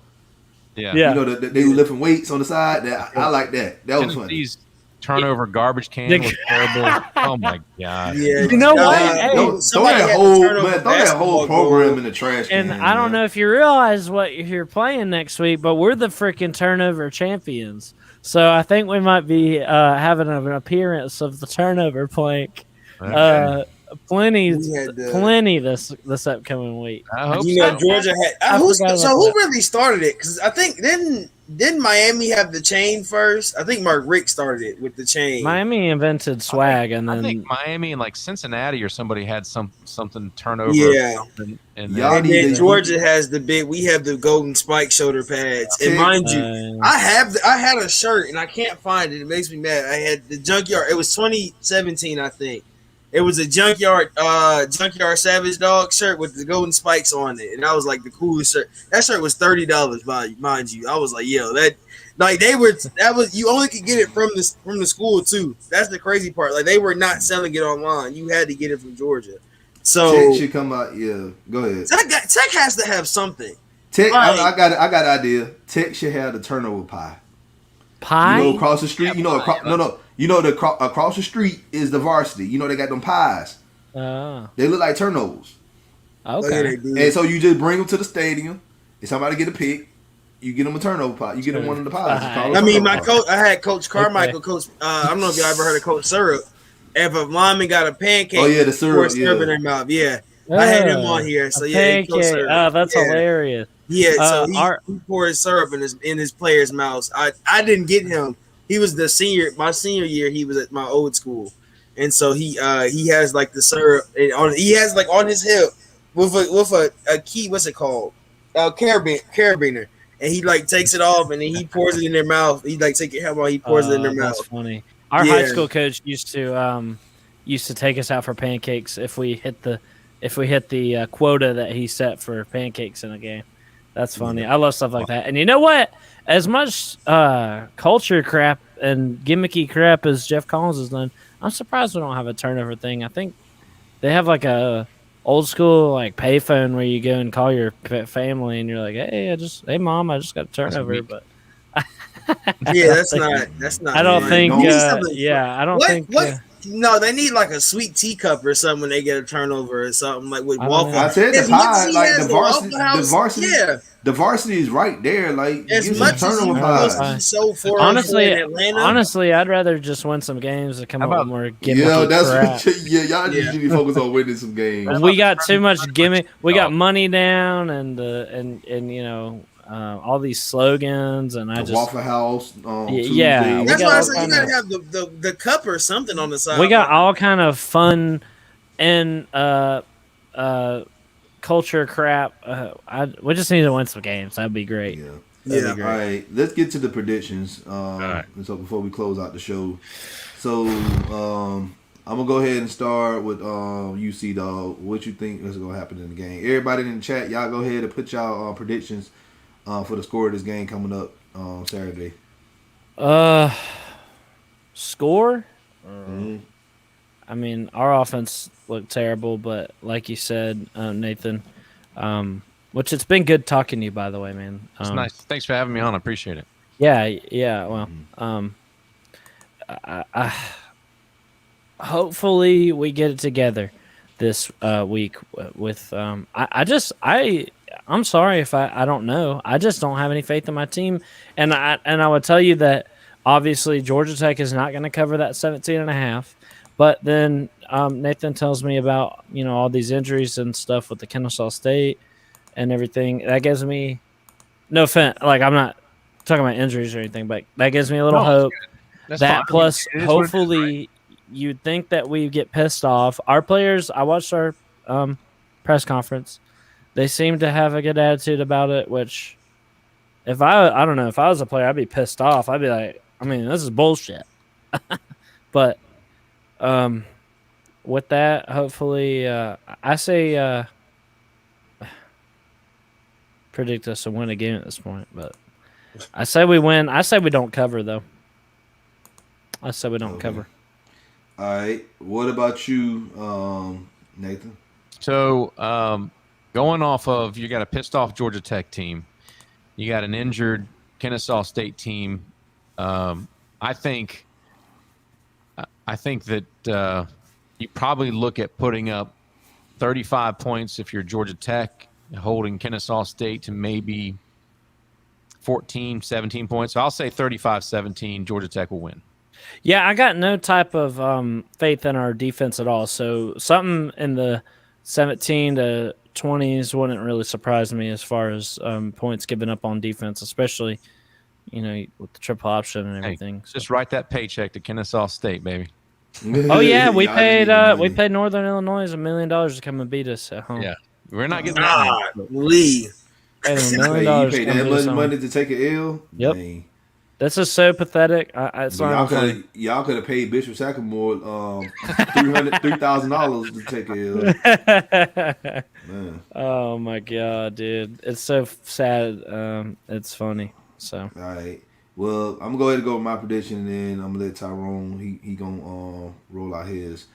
Speaker 2: Yeah.
Speaker 4: You know, they were lifting weights on the side. I like that. That was funny.
Speaker 2: Turnover garbage can was terrible. Oh my god!
Speaker 3: Yeah, you know what?
Speaker 4: Throw that whole program in the trash can.
Speaker 3: And I don't know if you realize what you're playing next week, but we're the freaking turnover champions. So I think we might be having an appearance of the turnover plank. Okay. Plenty this upcoming week.
Speaker 2: I hope
Speaker 1: Georgia had. So who really started it? Because I think didn't didn't Miami have the chain first? I think Mark Rick started it with the chain.
Speaker 3: Miami invented swag, and
Speaker 2: I
Speaker 3: then
Speaker 2: think Miami and like Cincinnati or somebody had something turnover.
Speaker 1: Yeah.
Speaker 2: Or something, and
Speaker 4: Y'all
Speaker 1: And
Speaker 4: need
Speaker 1: then
Speaker 4: to-
Speaker 1: Georgia has the big. We have the golden spike shoulder pads. And
Speaker 4: Tick.
Speaker 1: mind you, I had a shirt and I can't find it. It makes me mad. I had the junkyard. It was 2017, I think. It was a junkyard Savage Dog shirt with the golden spikes on it, and that was like the coolest shirt. That shirt was $30, mind you. I was like, yo, that was you only could get it from the school too. That's the crazy part. Like they were not selling it online. You had to get it from Georgia. So
Speaker 4: Tech should come out. Yeah, go ahead.
Speaker 1: Tech has to have something.
Speaker 4: Tech,
Speaker 1: Right.
Speaker 4: I got an idea. Tech should have the turnover pie.
Speaker 3: pie.
Speaker 4: You know, across the street. Across the street is the varsity. You know, they got them pies. They look like turnovers.
Speaker 3: Okay.
Speaker 4: And so you just bring them to the stadium. If somebody get a pick, you get them a turnover pie. You get them one of the pies. It's called a
Speaker 1: I mean,
Speaker 4: turnover
Speaker 1: my
Speaker 4: pie.
Speaker 1: coach. I had Coach Carmichael. Coach. I don't know if y'all ever heard of Coach Syrup. If a lineman got a pancake,
Speaker 4: Oh yeah, the syrup.
Speaker 1: pour syrup in their mouth. Yeah, I had him on here. So yeah, Coach
Speaker 3: pancake.
Speaker 1: Syrup.
Speaker 3: Oh, that's
Speaker 1: Yeah.
Speaker 3: hilarious.
Speaker 1: Yeah, so
Speaker 3: our-
Speaker 1: he poured syrup in his players' mouths. I didn't get him. He was my senior year. He was at my old school, and so he has like the syrup he has like on his hip with a key. What's it called? Carabiner. And he like takes it off and then he pours it in their mouth. He like take your helmet off, he pours it in their mouth.
Speaker 3: That's funny. Our high school coach used to take us out for pancakes if we hit the quota that he set for pancakes in a game. That's funny. I love stuff like that. And you know what? As much culture crap and gimmicky crap as Jeff Collins has done, I'm surprised we don't have a turnover thing. I think they have like a old school like payphone where you go and call your family and you're like, hey mom, I just got a turnover. But
Speaker 1: yeah, that's not.
Speaker 3: I don't think.
Speaker 1: I
Speaker 3: don't think.
Speaker 1: No, they need like a sweet teacup or something when they get a turnover or something like with waffle.
Speaker 4: I said the pie, like the varsity is right there. Like
Speaker 1: as
Speaker 4: use
Speaker 1: much
Speaker 4: a turnover
Speaker 1: as
Speaker 4: pie.
Speaker 1: so for
Speaker 3: honestly, I'd rather just win some games to come up with more gimmicky crap.
Speaker 4: Y'all just need to focus on winning some games.
Speaker 3: We got too much gimmick. We got money down and you know. All these slogans and
Speaker 4: Waffle House.
Speaker 3: Yeah,
Speaker 1: that's why I said you gotta have the cup or something on the side.
Speaker 3: We got all kind of fun and culture crap. We just need to win some games. That'd be great.
Speaker 1: Yeah.
Speaker 4: All right, let's get to the predictions. And so before we close out the show, so I'm gonna go ahead and start with you, CDogg. What you think is gonna happen in the game? Everybody in the chat, y'all go ahead and put y'all predictions. For the score of this game coming up Saturday.
Speaker 3: Score?
Speaker 4: Mm-hmm.
Speaker 3: I mean, our offense looked terrible, but like you said, Nathan, which it's been good talking to you, by the way, man.
Speaker 2: It's nice. Thanks for having me on. I appreciate it.
Speaker 3: Yeah. Well, I hopefully we get it together this week with I'm sorry if I don't know. I just don't have any faith in my team. And I would tell you that obviously Georgia Tech is not going to cover that 17.5. But then Nathan tells me about, you know, all these injuries and stuff with the Kennesaw State and everything. That gives me no offense. Like, I'm not talking about injuries or anything, but that gives me a little hope. That fine. Plus, hopefully, you'd think that we get pissed off. Our players, I watched our press conference. They seem to have a good attitude about it, which if I don't know, if I was a player, I'd be pissed off. I'd be like, I mean, this is bullshit. But with that, hopefully, I say predict us to win a game at this point. But I say we win. I say we don't cover, though. I say we don't cover.
Speaker 4: All right. What about you, Nathan?
Speaker 2: So, going off of, you got a pissed off Georgia Tech team, you got an injured Kennesaw State team. I think that you probably look at putting up 35 points if you're Georgia Tech, holding Kennesaw State to maybe 14, 17 points. So I'll say 35-17, Georgia Tech will win.
Speaker 3: Yeah, I got no type of faith in our defense at all. So something in the 17 to 20s wouldn't really surprise me as far as points given up on defense, especially, with the triple option and
Speaker 2: Hey,
Speaker 3: everything. So.
Speaker 2: just write that paycheck to Kennesaw State, baby.
Speaker 3: Oh yeah, we
Speaker 4: Y'all just need
Speaker 3: paid
Speaker 4: the
Speaker 3: we
Speaker 4: money.
Speaker 3: paid Northern Illinois $1 million to come and beat us at home.
Speaker 2: Yeah, we're not getting that.
Speaker 1: God, Lee.
Speaker 3: Paid them $1
Speaker 4: Hey,
Speaker 3: million
Speaker 4: you
Speaker 3: to
Speaker 4: paid
Speaker 3: come
Speaker 4: that
Speaker 3: beat
Speaker 4: much
Speaker 3: us at home.
Speaker 4: money to take an L?
Speaker 3: Yep.
Speaker 4: Dang.
Speaker 3: This is so pathetic. It's
Speaker 4: But
Speaker 3: not even funny.
Speaker 4: y'all could have paid Bishop Sackmore $3,000 to take a L. Man.
Speaker 3: Oh my god, dude! It's so sad. It's funny. So
Speaker 4: All right. Well, I'm gonna go ahead and go with my prediction, and then I'm gonna let Tyrone. He gonna roll out his.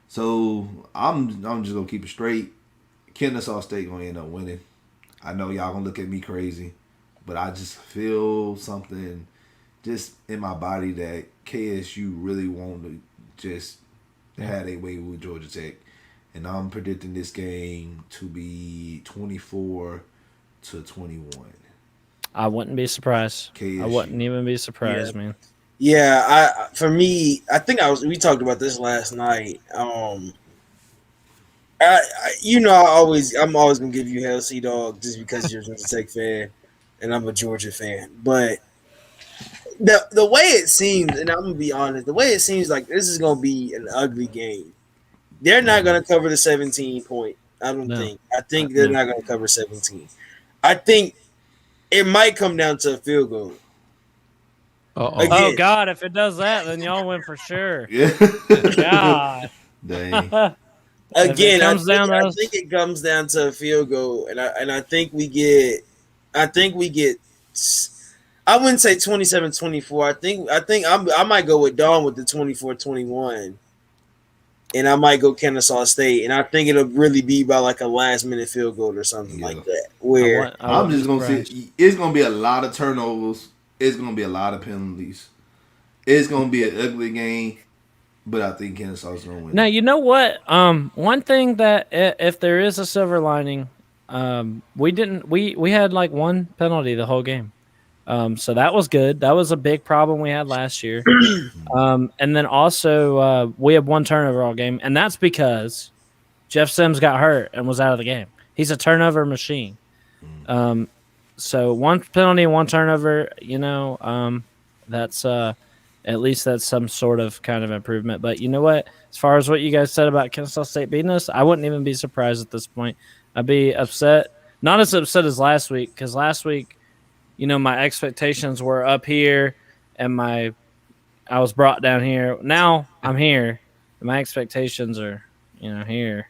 Speaker 4: So I'm just gonna keep it straight. Kennesaw State gonna end up winning. I know y'all gonna look at me crazy, but I just feel something just in my body that KSU really want to just have their way with Georgia Tech, and I'm predicting this game to be 24-21.
Speaker 3: I wouldn't be surprised.
Speaker 4: KSU.
Speaker 3: I wouldn't even be surprised, man.
Speaker 1: Yeah, for me, I think we talked about this last night. I'm always gonna give you hell, CDogg, just because you're a Georgia Tech fan and I'm a Georgia fan. But the way it seems, and I'm gonna be honest, the way it seems like this is gonna be an ugly game. They're not gonna cover the 17 point. I don't think. I think they're not gonna cover 17. I think it might come down to a field goal.
Speaker 2: Uh-oh.
Speaker 3: Oh God! If it does that, then y'all win for sure.
Speaker 4: Yeah.
Speaker 3: God.
Speaker 4: Dang.
Speaker 1: Again, I
Speaker 3: I
Speaker 1: think it comes down to a field goal, and I think we get. I wouldn't say 27-24. I think I might go with Don with the 24-21, and I might go Kennesaw State, and I think it'll really be by like a last minute field goal or something like that. Where
Speaker 4: I'm just gonna say it's gonna be a lot of turnovers. It's gonna be a lot of penalties. It's gonna be an ugly game, but I think Kennesaw's gonna win.
Speaker 3: Now you know what? One thing that if there is a silver lining, we had like one penalty the whole game. So that was good. That was a big problem we had last year. And then also we had one turnover all game, and that's because Jeff Sims got hurt and was out of the game. He's a turnover machine. So one penalty, one turnover, that's at least that's some sort of kind of improvement. But you know what? As far as what you guys said about Kennesaw State beating us, I wouldn't even be surprised at this point. I'd be upset. Not as upset as last week, because last week, my expectations were up here and I was brought down here. Now I'm here. And my expectations are, here.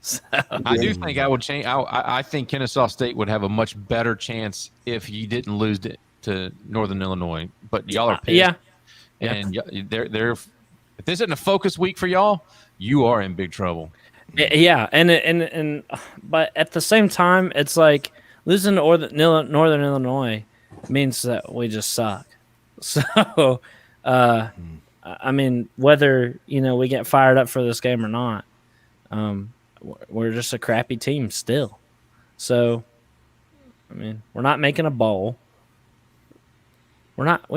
Speaker 3: So.
Speaker 2: I do think I would change. I think Kennesaw State would have a much better chance if you didn't lose to Northern Illinois. But y'all are pissed.
Speaker 3: Yeah.
Speaker 2: And they're if this isn't a focus week for y'all, you are in big trouble.
Speaker 3: Yeah, and but at the same time, it's like losing to Northern Illinois means that we just suck. So, I mean, whether we get fired up for this game or not, we're just a crappy team still. So, I mean, we're not making a bowl. We might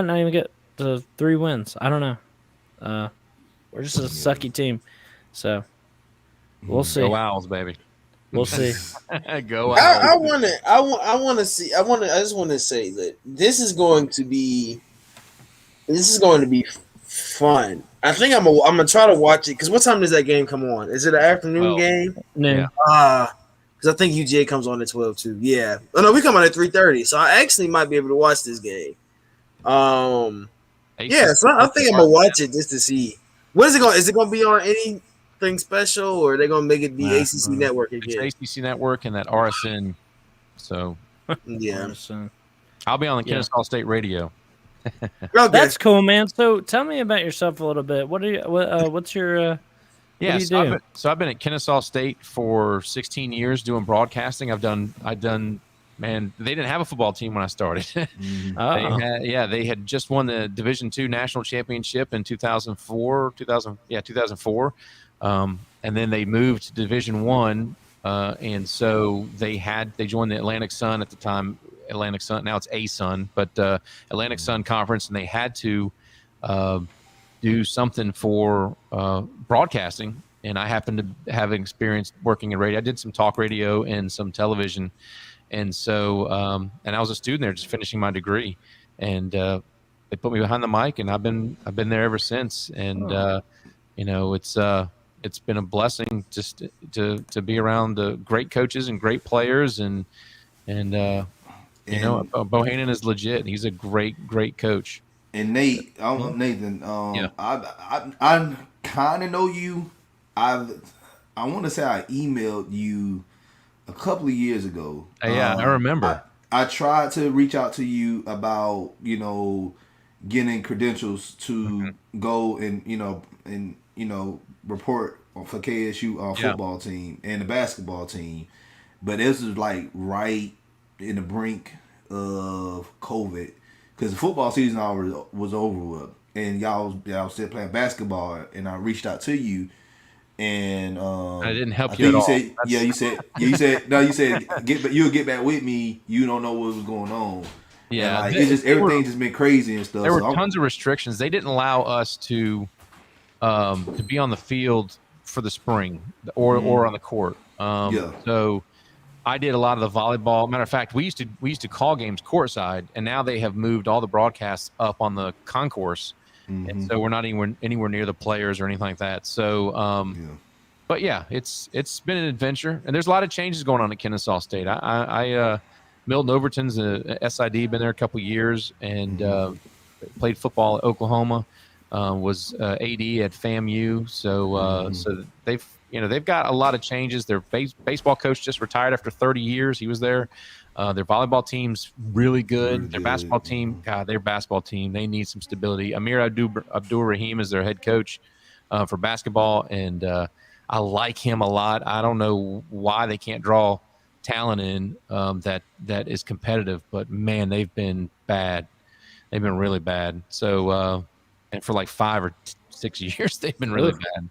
Speaker 3: not even get to 3 wins. I don't know. We're just a sucky team. So we'll see.
Speaker 2: Go Owls, baby.
Speaker 3: We'll see.
Speaker 2: Go Owls.
Speaker 1: I just want to say that this is going to be fun. I think I'm gonna try to watch it because what time does that game come on? Is it an afternoon game?
Speaker 3: No.
Speaker 1: Because I think UGA comes on at 12 too. Yeah. Oh no, we come on at 3:30. So I actually might be able to watch this game. Yeah, so I think I'm gonna watch it just to see. What is it going? Is it going to be on anything special, or are they going to make it the ACC network again?
Speaker 2: It's ACC network and that RSN. So
Speaker 1: yeah,
Speaker 2: I'll be on the Kennesaw State radio.
Speaker 1: Okay.
Speaker 3: That's cool, man. So tell me about yourself a little bit. What are you? What's your?
Speaker 2: Yeah,
Speaker 3: what do you do?
Speaker 2: I've been at Kennesaw State for 16 years doing broadcasting. I've done. Man, they didn't have a football team when I started. They had just won the Division II national championship in 2004. And then they moved to Division I, and so they joined the Atlantic Sun at the time. Atlantic Sun, now it's A-Sun, but Atlantic Sun Conference, and they had to do something for broadcasting. And I happened to have experience working in radio. I did some talk radio and some television. And so, and I was a student there, just finishing my degree, and they put me behind the mic, and I've been there ever since. And it's been a blessing just to be around the great coaches and great players, and Bohannon is legit. He's a great coach.
Speaker 4: And Nate, Nathan,
Speaker 2: Yeah.
Speaker 4: I kind of know you. I want to say I emailed you a couple of years ago.
Speaker 2: Yeah, I remember.
Speaker 4: I tried to reach out to you about getting credentials to go and report for KSU football team and the basketball team, but this was like right in the brink of COVID. Because the football season already was over with, and y'all still playing basketball, and I reached out to you, and
Speaker 2: I didn't help you at all.
Speaker 4: You said you'll get back with me. You don't know what was going on.
Speaker 2: Yeah,
Speaker 4: and, it's just everything just been crazy and stuff.
Speaker 2: There were tons of restrictions. They didn't allow us to be on the field for the spring or on the court. So I did a lot of the volleyball. Matter of fact, we used to call games courtside, and now they have moved all the broadcasts up on the concourse, and so we're not anywhere near the players or anything like that. So, but yeah, it's been an adventure, and there's a lot of changes going on at Kennesaw State. Milton Overton's a SID, been there a couple years, and played football at Oklahoma. Was AD at FAMU, so they've got a lot of changes. Their baseball coach just retired after 30 years. He was there. Their volleyball team's really good. Their basketball team, they need some stability. Amir Abdul Rahim is their head coach for basketball, and I like him a lot. I don't know why they can't draw talent in that is competitive, but man, they've been bad. They've been really bad. So and for like 5 or 6 years, they've been really bad.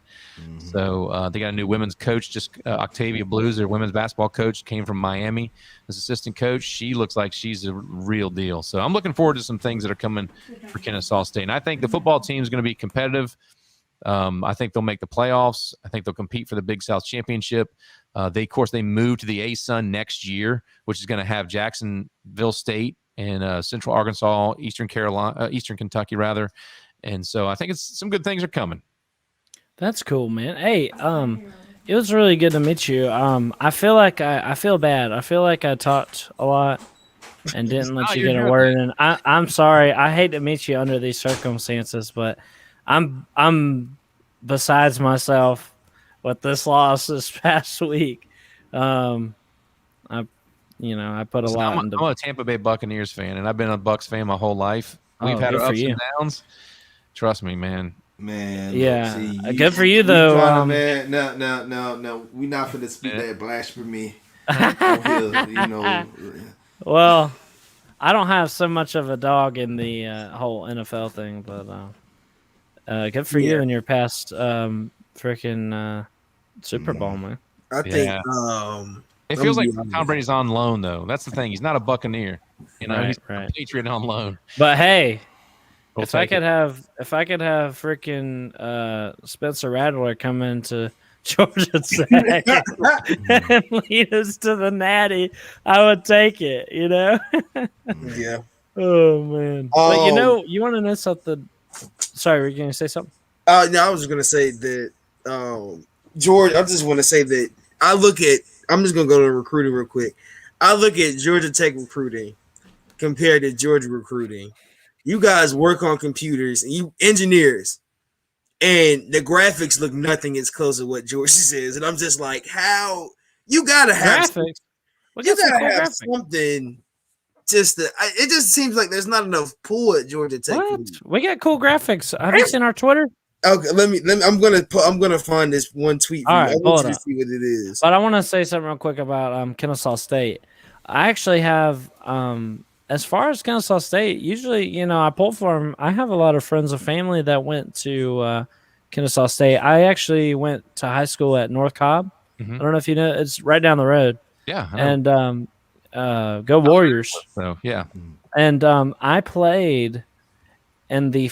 Speaker 2: So they got a new women's coach. Just Octavia Blues, their women's basketball coach, came from Miami as assistant coach. She looks like she's a real deal. So I'm looking forward to some things that are coming for Kennesaw State. And I think the football team is going to be competitive. I think they'll make the playoffs. I think they'll compete for the Big South Championship. They move to the ASUN next year, which is going to have Jacksonville State and Central Arkansas, Eastern Kentucky rather. And so I think some good things are coming.
Speaker 3: That's cool, man. Hey, it was really good to meet you. I feel like I feel bad. I feel like I talked a lot and didn't let you get a word in. I'm sorry. I hate to meet you under these circumstances, but I'm besides myself with this loss this past week. I put a lot into.
Speaker 2: I'm a Tampa Bay Buccaneers fan, and I've been a Bucs fan my whole life. We've had our ups and downs. Trust me, man.
Speaker 3: Yeah.
Speaker 4: See,
Speaker 3: good for you though.
Speaker 4: Man, no. We not finna speak that blasphemy.
Speaker 3: Well, I don't have so much of a dog in the whole NFL thing, but good for you in your past freaking Super Bowl, man.
Speaker 1: I think
Speaker 2: it feels like Tom Brady's on loan though. That's the thing. He's not a Buccaneer. He's a Patriot on loan.
Speaker 3: But hey, if I could have freaking Spencer Rattler come into Georgia Tech and lead us to the Natty, I would take it.
Speaker 1: Yeah.
Speaker 3: Oh man. But you want to know something? Sorry, were you going to say something?
Speaker 1: No, I was going to say that George. I just want to say that I'm just going to go to recruiting real quick. I look at Georgia Tech recruiting compared to Georgia recruiting. You guys work on computers and you engineers, and the graphics look nothing as close to what Georgia says. And I'm just like, how you gotta have
Speaker 3: graphics?
Speaker 1: You gotta have something. It just seems like there's not enough pull at Georgia Tech.
Speaker 3: What? We got cool graphics. Have you seen our Twitter?
Speaker 1: Okay, let me. I'm gonna find this one tweet.
Speaker 3: All right,
Speaker 1: I want you to see what it is.
Speaker 3: But I want to say something real quick about Kennesaw State. I actually have as far as Kennesaw State, usually, I pull for them. I have a lot of friends and family that went to Kennesaw State. I actually went to high school at North Cobb. I don't know if you know. It's right down the road.
Speaker 2: Yeah.
Speaker 3: And go Warriors.
Speaker 2: So, yeah.
Speaker 3: And I played in the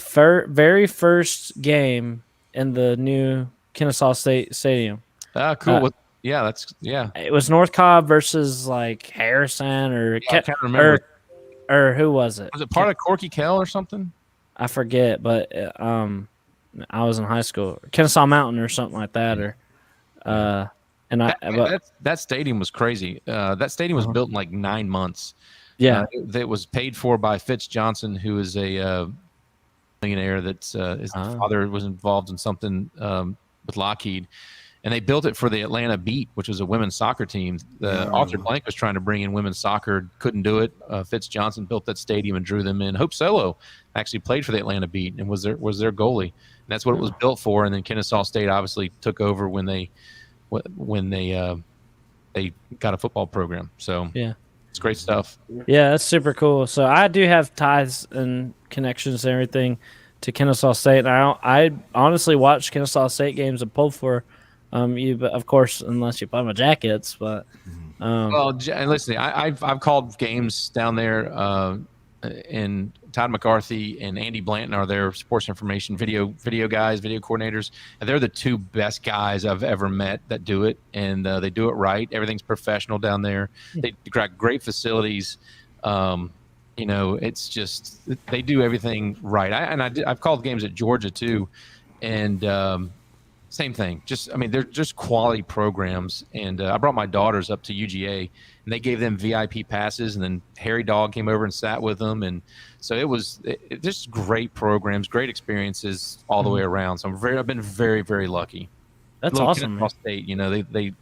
Speaker 3: very first game in the new Kennesaw State Stadium.
Speaker 2: Cool. Yeah, that's
Speaker 3: It was North Cobb versus like Harrison or
Speaker 2: I can't remember.
Speaker 3: or who was it?
Speaker 2: Was it part of Corky Kell or something?
Speaker 3: I forget, but I was in high school, Kennesaw Mountain or something like that, or and
Speaker 2: That stadium was crazy. That stadium was built in like 9 months.
Speaker 3: yeah,
Speaker 2: That was paid for by Fitz Johnson, who is a millionaire. That's his father was involved in something with Lockheed, and they built it for the Atlanta Beat, which was a women's soccer team. Arthur Blank was trying to bring in women's soccer, couldn't do it. Fitz Johnson built that stadium and drew them in. Hope Solo actually played for the Atlanta Beat and was their goalie. And that's what it was built for. And then Kennesaw State obviously took over when they got a football program. So
Speaker 3: yeah.
Speaker 2: it's great stuff.
Speaker 3: Yeah, that's super cool. So I do have ties and connections and everything to Kennesaw State. And I honestly watch Kennesaw State games and pull for you, but of course, unless you buy my jackets. But
Speaker 2: well, and listen, I've called games down there, and Todd McCarthy and Andy Blanton are their sports information video guys, video coordinators, and they're the two best guys I've ever met that do it, and they do it right. Everything's professional down there. They got great facilities. It's just they do everything right. I've called games at Georgia too, and same thing. They're just quality programs. And I brought my daughters up to UGA, and they gave them VIP passes. And then Harry Dog came over and sat with them, and so it was just great programs, great experiences all the way around. So I've been very, very lucky.
Speaker 3: That's awesome.
Speaker 2: Kennesaw State,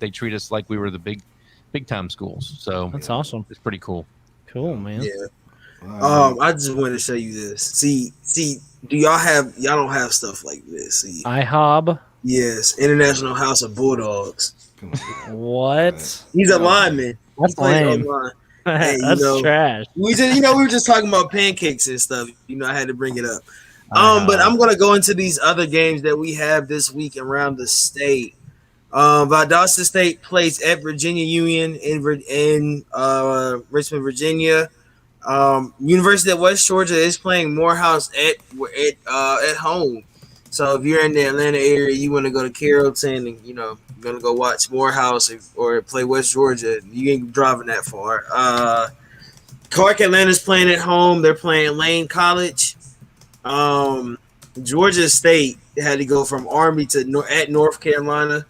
Speaker 2: they treat us like we were the big time schools. So
Speaker 3: that's awesome.
Speaker 2: It's pretty cool.
Speaker 3: Cool, man.
Speaker 1: Yeah. I just want to show you this. See, y'all don't have stuff like this. See,
Speaker 3: IHOB.
Speaker 1: Yes, International House of Bulldogs.
Speaker 3: What?
Speaker 1: He's a lineman.
Speaker 3: That's lame.
Speaker 1: Hey,
Speaker 3: that's trash.
Speaker 1: We were just talking about pancakes and stuff. I had to bring it up. But I'm gonna go into these other games that we have this week around the state. Valdosta State plays at Virginia Union in Richmond, Virginia. University of West Georgia is playing Morehouse at home. So if you're in the Atlanta area, you want to go to Carrollton and you're gonna go watch Morehouse or play West Georgia, you ain't driving that far. Clark Atlanta's playing at home. They're playing Lane College. Georgia State had to go from Army to at North Carolina.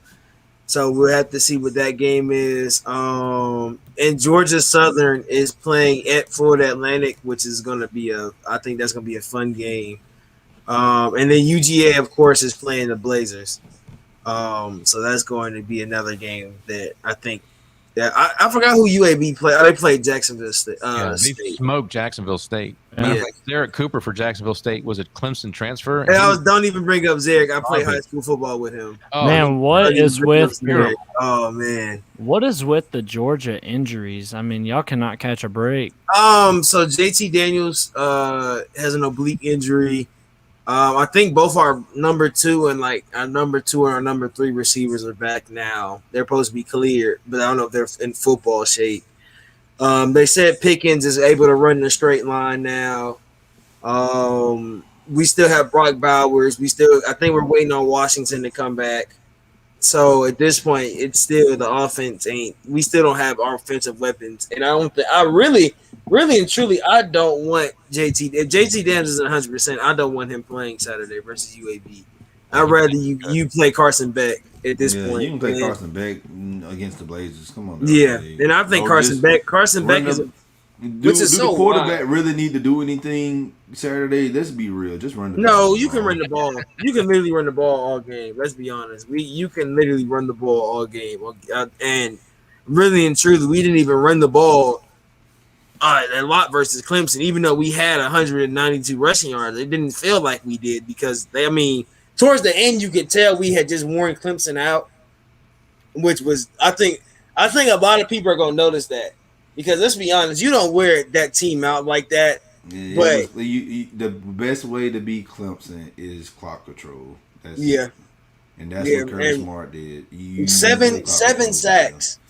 Speaker 1: So we'll have to see what that game is. And Georgia Southern is playing at Florida Atlantic, which is going to be I think that's going to be a fun game. And then UGA, of course, is playing the Blazers. So that's going to be another game that I think that I forgot who UAB played. They played Jacksonville State.
Speaker 2: They smoked Jacksonville State.
Speaker 1: Yeah.
Speaker 2: Derek Cooper for Jacksonville State was it Clemson transfer?
Speaker 1: And don't even bring up Zarek. I played high school football with him.
Speaker 3: Oh, man, what is with the Georgia injuries? I mean, y'all cannot catch a break.
Speaker 1: So JT Daniels has an oblique injury. I think both our number 2 and our number 2 and our number 3 receivers are back now. They're supposed to be cleared, but I don't know if they're in football shape. They said Pickens is able to run in a straight line now. We still have Brock Bowers. I think we're waiting on Washington to come back. So at this point, it's still the offense we still don't have our offensive weapons. And I really and truly, I don't want JT. If JT Daniels isn't 100%, I don't want him playing Saturday versus UAB. I'd rather you play Carson Beck at this point.
Speaker 4: You can play Carson Beck against the Blazers. Come on.
Speaker 1: Yeah, and I think Carson Beck is.
Speaker 4: Do the quarterback really need to do anything Saturday? Let's be real. Just run the ball.
Speaker 1: No, you can run the ball. You can literally run the ball all game. Let's be honest. You can literally run the ball all game. And really and truly, we didn't even run the ball a lot versus Clemson. Even though we had 192 rushing yards, it didn't feel like we did because towards the end, you could tell we had just worn Clemson out, which was I think a lot of people are going to notice that. Because let's be honest, you don't wear that team out like that.
Speaker 4: Yeah,
Speaker 1: but
Speaker 4: the best way to beat Clemson is clock control.
Speaker 1: And
Speaker 4: that's what Kirby Smart did.
Speaker 1: Seven sacks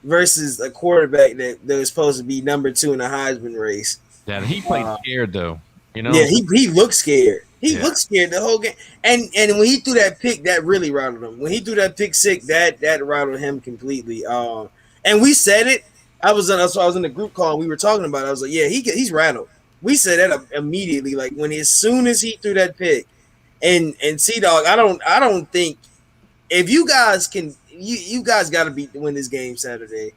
Speaker 1: versus a quarterback that was supposed to be number 2 in the Heisman race.
Speaker 2: Yeah, he played scared though.
Speaker 1: Yeah, he looked scared. He looked scared the whole game. And when he threw that pick, that really rattled him. When he threw that pick six, that rattled him completely. And we said it. I was in the group call and we were talking about it. I was like, yeah, he's rattled. We said that immediately. Like as soon as he threw that pick, and CDogg, I don't think if you guys can, you guys got to win this game Saturday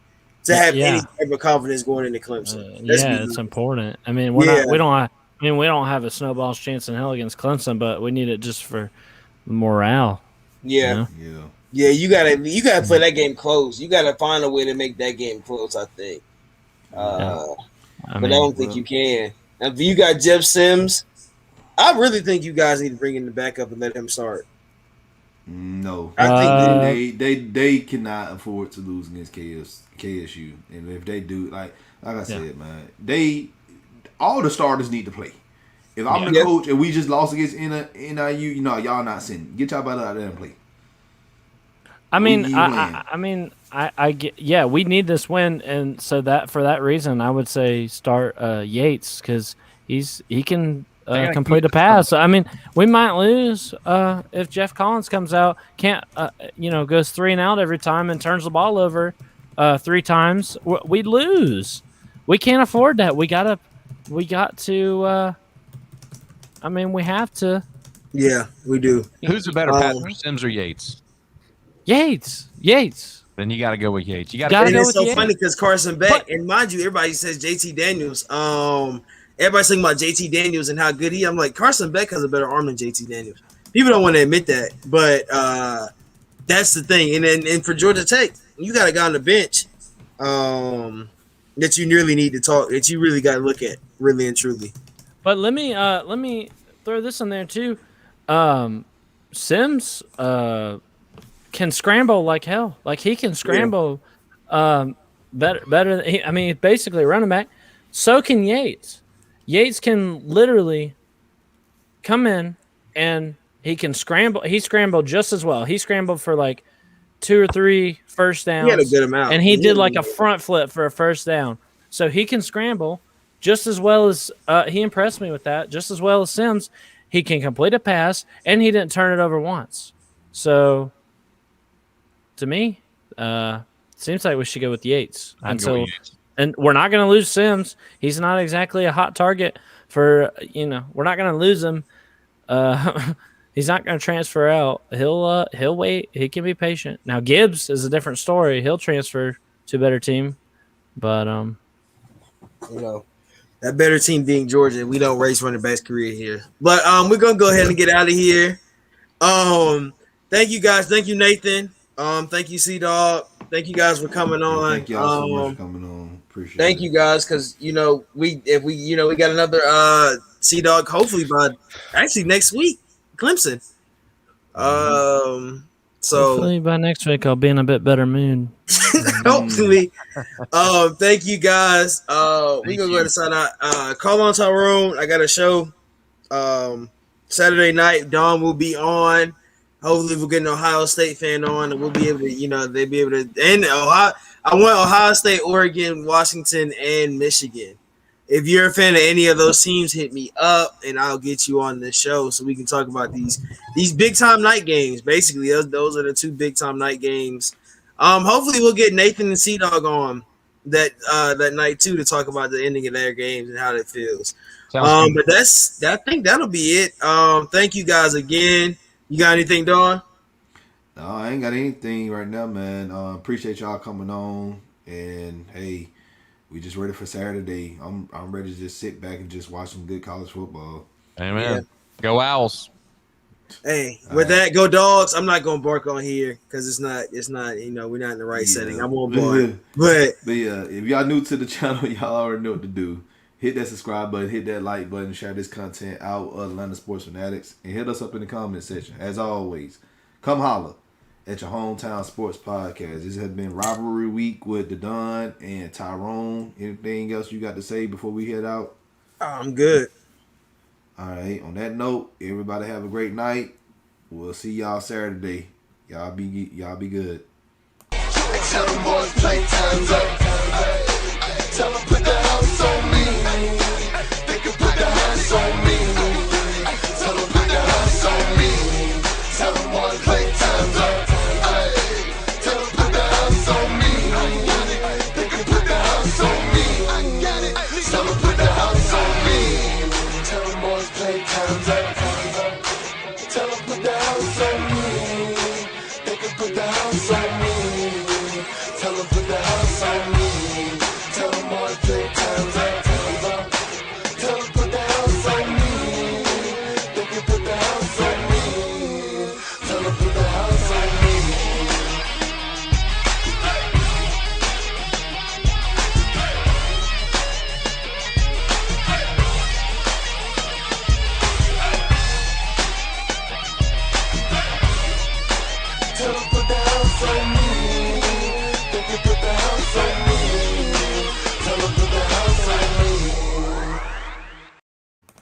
Speaker 1: to have any type of confidence going into Clemson.
Speaker 3: It's important. I mean, we don't have a snowball's chance in hell against Clemson, but we need it just for morale.
Speaker 1: Yeah.
Speaker 3: You know?
Speaker 1: Yeah, you gotta play that game close. You gotta find a way to make that game close, I think. But I don't think you can. If you got Jeff Sims, I really think you guys need to bring in the backup and let him start.
Speaker 4: No,
Speaker 1: I
Speaker 4: think they cannot afford to lose against KSU, and if they do, like I said, man, all the starters need to play. If I'm the coach and we just lost against NIU, y'all not sending. Get y'all out there and play.
Speaker 3: I get, we need this win, and so that for that reason, I would say start Yates because he can complete a pass. I mean, we might lose if Jeff Collins comes out, goes 3 and out every time and turns the ball over 3 times. We lose. We can't afford that. We got to. We have to.
Speaker 1: Yeah, we do.
Speaker 2: Who's a better passer, Sims or Yates?
Speaker 3: Yates.
Speaker 2: Then you got to go with Yates. You got
Speaker 1: to.
Speaker 2: And
Speaker 1: it's so funny because Carson Beck, and mind you, everybody says JT Daniels. Everybody's talking about JT Daniels and how good he. I'm like, Carson Beck has a better arm than JT Daniels. People don't want to admit that, but that's the thing. And for Georgia Tech, you got a guy on the bench that you really need to talk. That you really got to look at, really and truly.
Speaker 3: But let me throw this in there too. Sims can scramble like hell. Like he can scramble better. Basically a running back. So can Yates. Yates can literally come in and he can scramble. He scrambled just as well. He scrambled for like 2 or 3 first downs.
Speaker 1: He had a good amount.
Speaker 3: And he did like a front flip for a first down. So he can scramble just as well as he impressed me with that. Just as well as Sims. He can complete a pass and he didn't turn it over once. So to me, seems like we should go with Yates. And we're not going to lose Sims. He's not exactly a hot target for, we're not going to lose him. He's not going to transfer out. He'll wait. He can be patient. Now Gibbs is a different story. He'll transfer to a better team, but
Speaker 1: that better team being Georgia. We don't race running back's career here, but we're going to go ahead and get out of here. Thank you guys. Thank you, Nathan. Thank you, CDogg. Thank you guys for coming on.
Speaker 4: Thank y'all so much for coming on. Appreciate it.
Speaker 1: Thank you guys, because we got another CDogg hopefully by actually next week, Clemson. So
Speaker 3: hopefully by next week I'll be in a bit better mood.
Speaker 1: Hopefully. Thank you guys. We're gonna go ahead and sign out. Call on Tyrone. I got a show Saturday night. Don will be on. Hopefully we'll get an Ohio State fan on and we'll be able to, they'll be able to. And Ohio, I want Ohio State, Oregon, Washington, and Michigan. If you're a fan of any of those teams, hit me up and I'll get you on the show so we can talk about these big time night games. Basically, those are the 2 big time night games. Hopefully we'll get Nathan and CDogg on that night too to talk about the ending of their games and how that feels. But I think that'll be it. Thank you guys again. You got anything, Don?
Speaker 4: No, I ain't got anything right now, man. Appreciate y'all coming on, and hey, we just ready for Saturday. I'm ready to just sit back and just watch some good college football.
Speaker 2: Amen. Yeah. Go Owls.
Speaker 1: Hey, with that, go Dogs. I'm not gonna bark on here because it's not. We're not in the right setting. I won't bark. But
Speaker 4: yeah, if y'all new to the channel, y'all already know what to do. Hit that subscribe button, hit that like button, share this content out of Atlanta Sports Fanatics, and hit us up in the comment section. As always, come holler at your hometown sports podcast. This has been Rivalry Week with the Don and Tyrone. Anything else you got to say before we head out?
Speaker 1: I'm good.
Speaker 4: All right. On that note, everybody have a great night. We'll see y'all Saturday. Y'all be good. Tell them boys play time's up. Tell them put the house on me. They can put the house on me. Tell them
Speaker 5: hands up.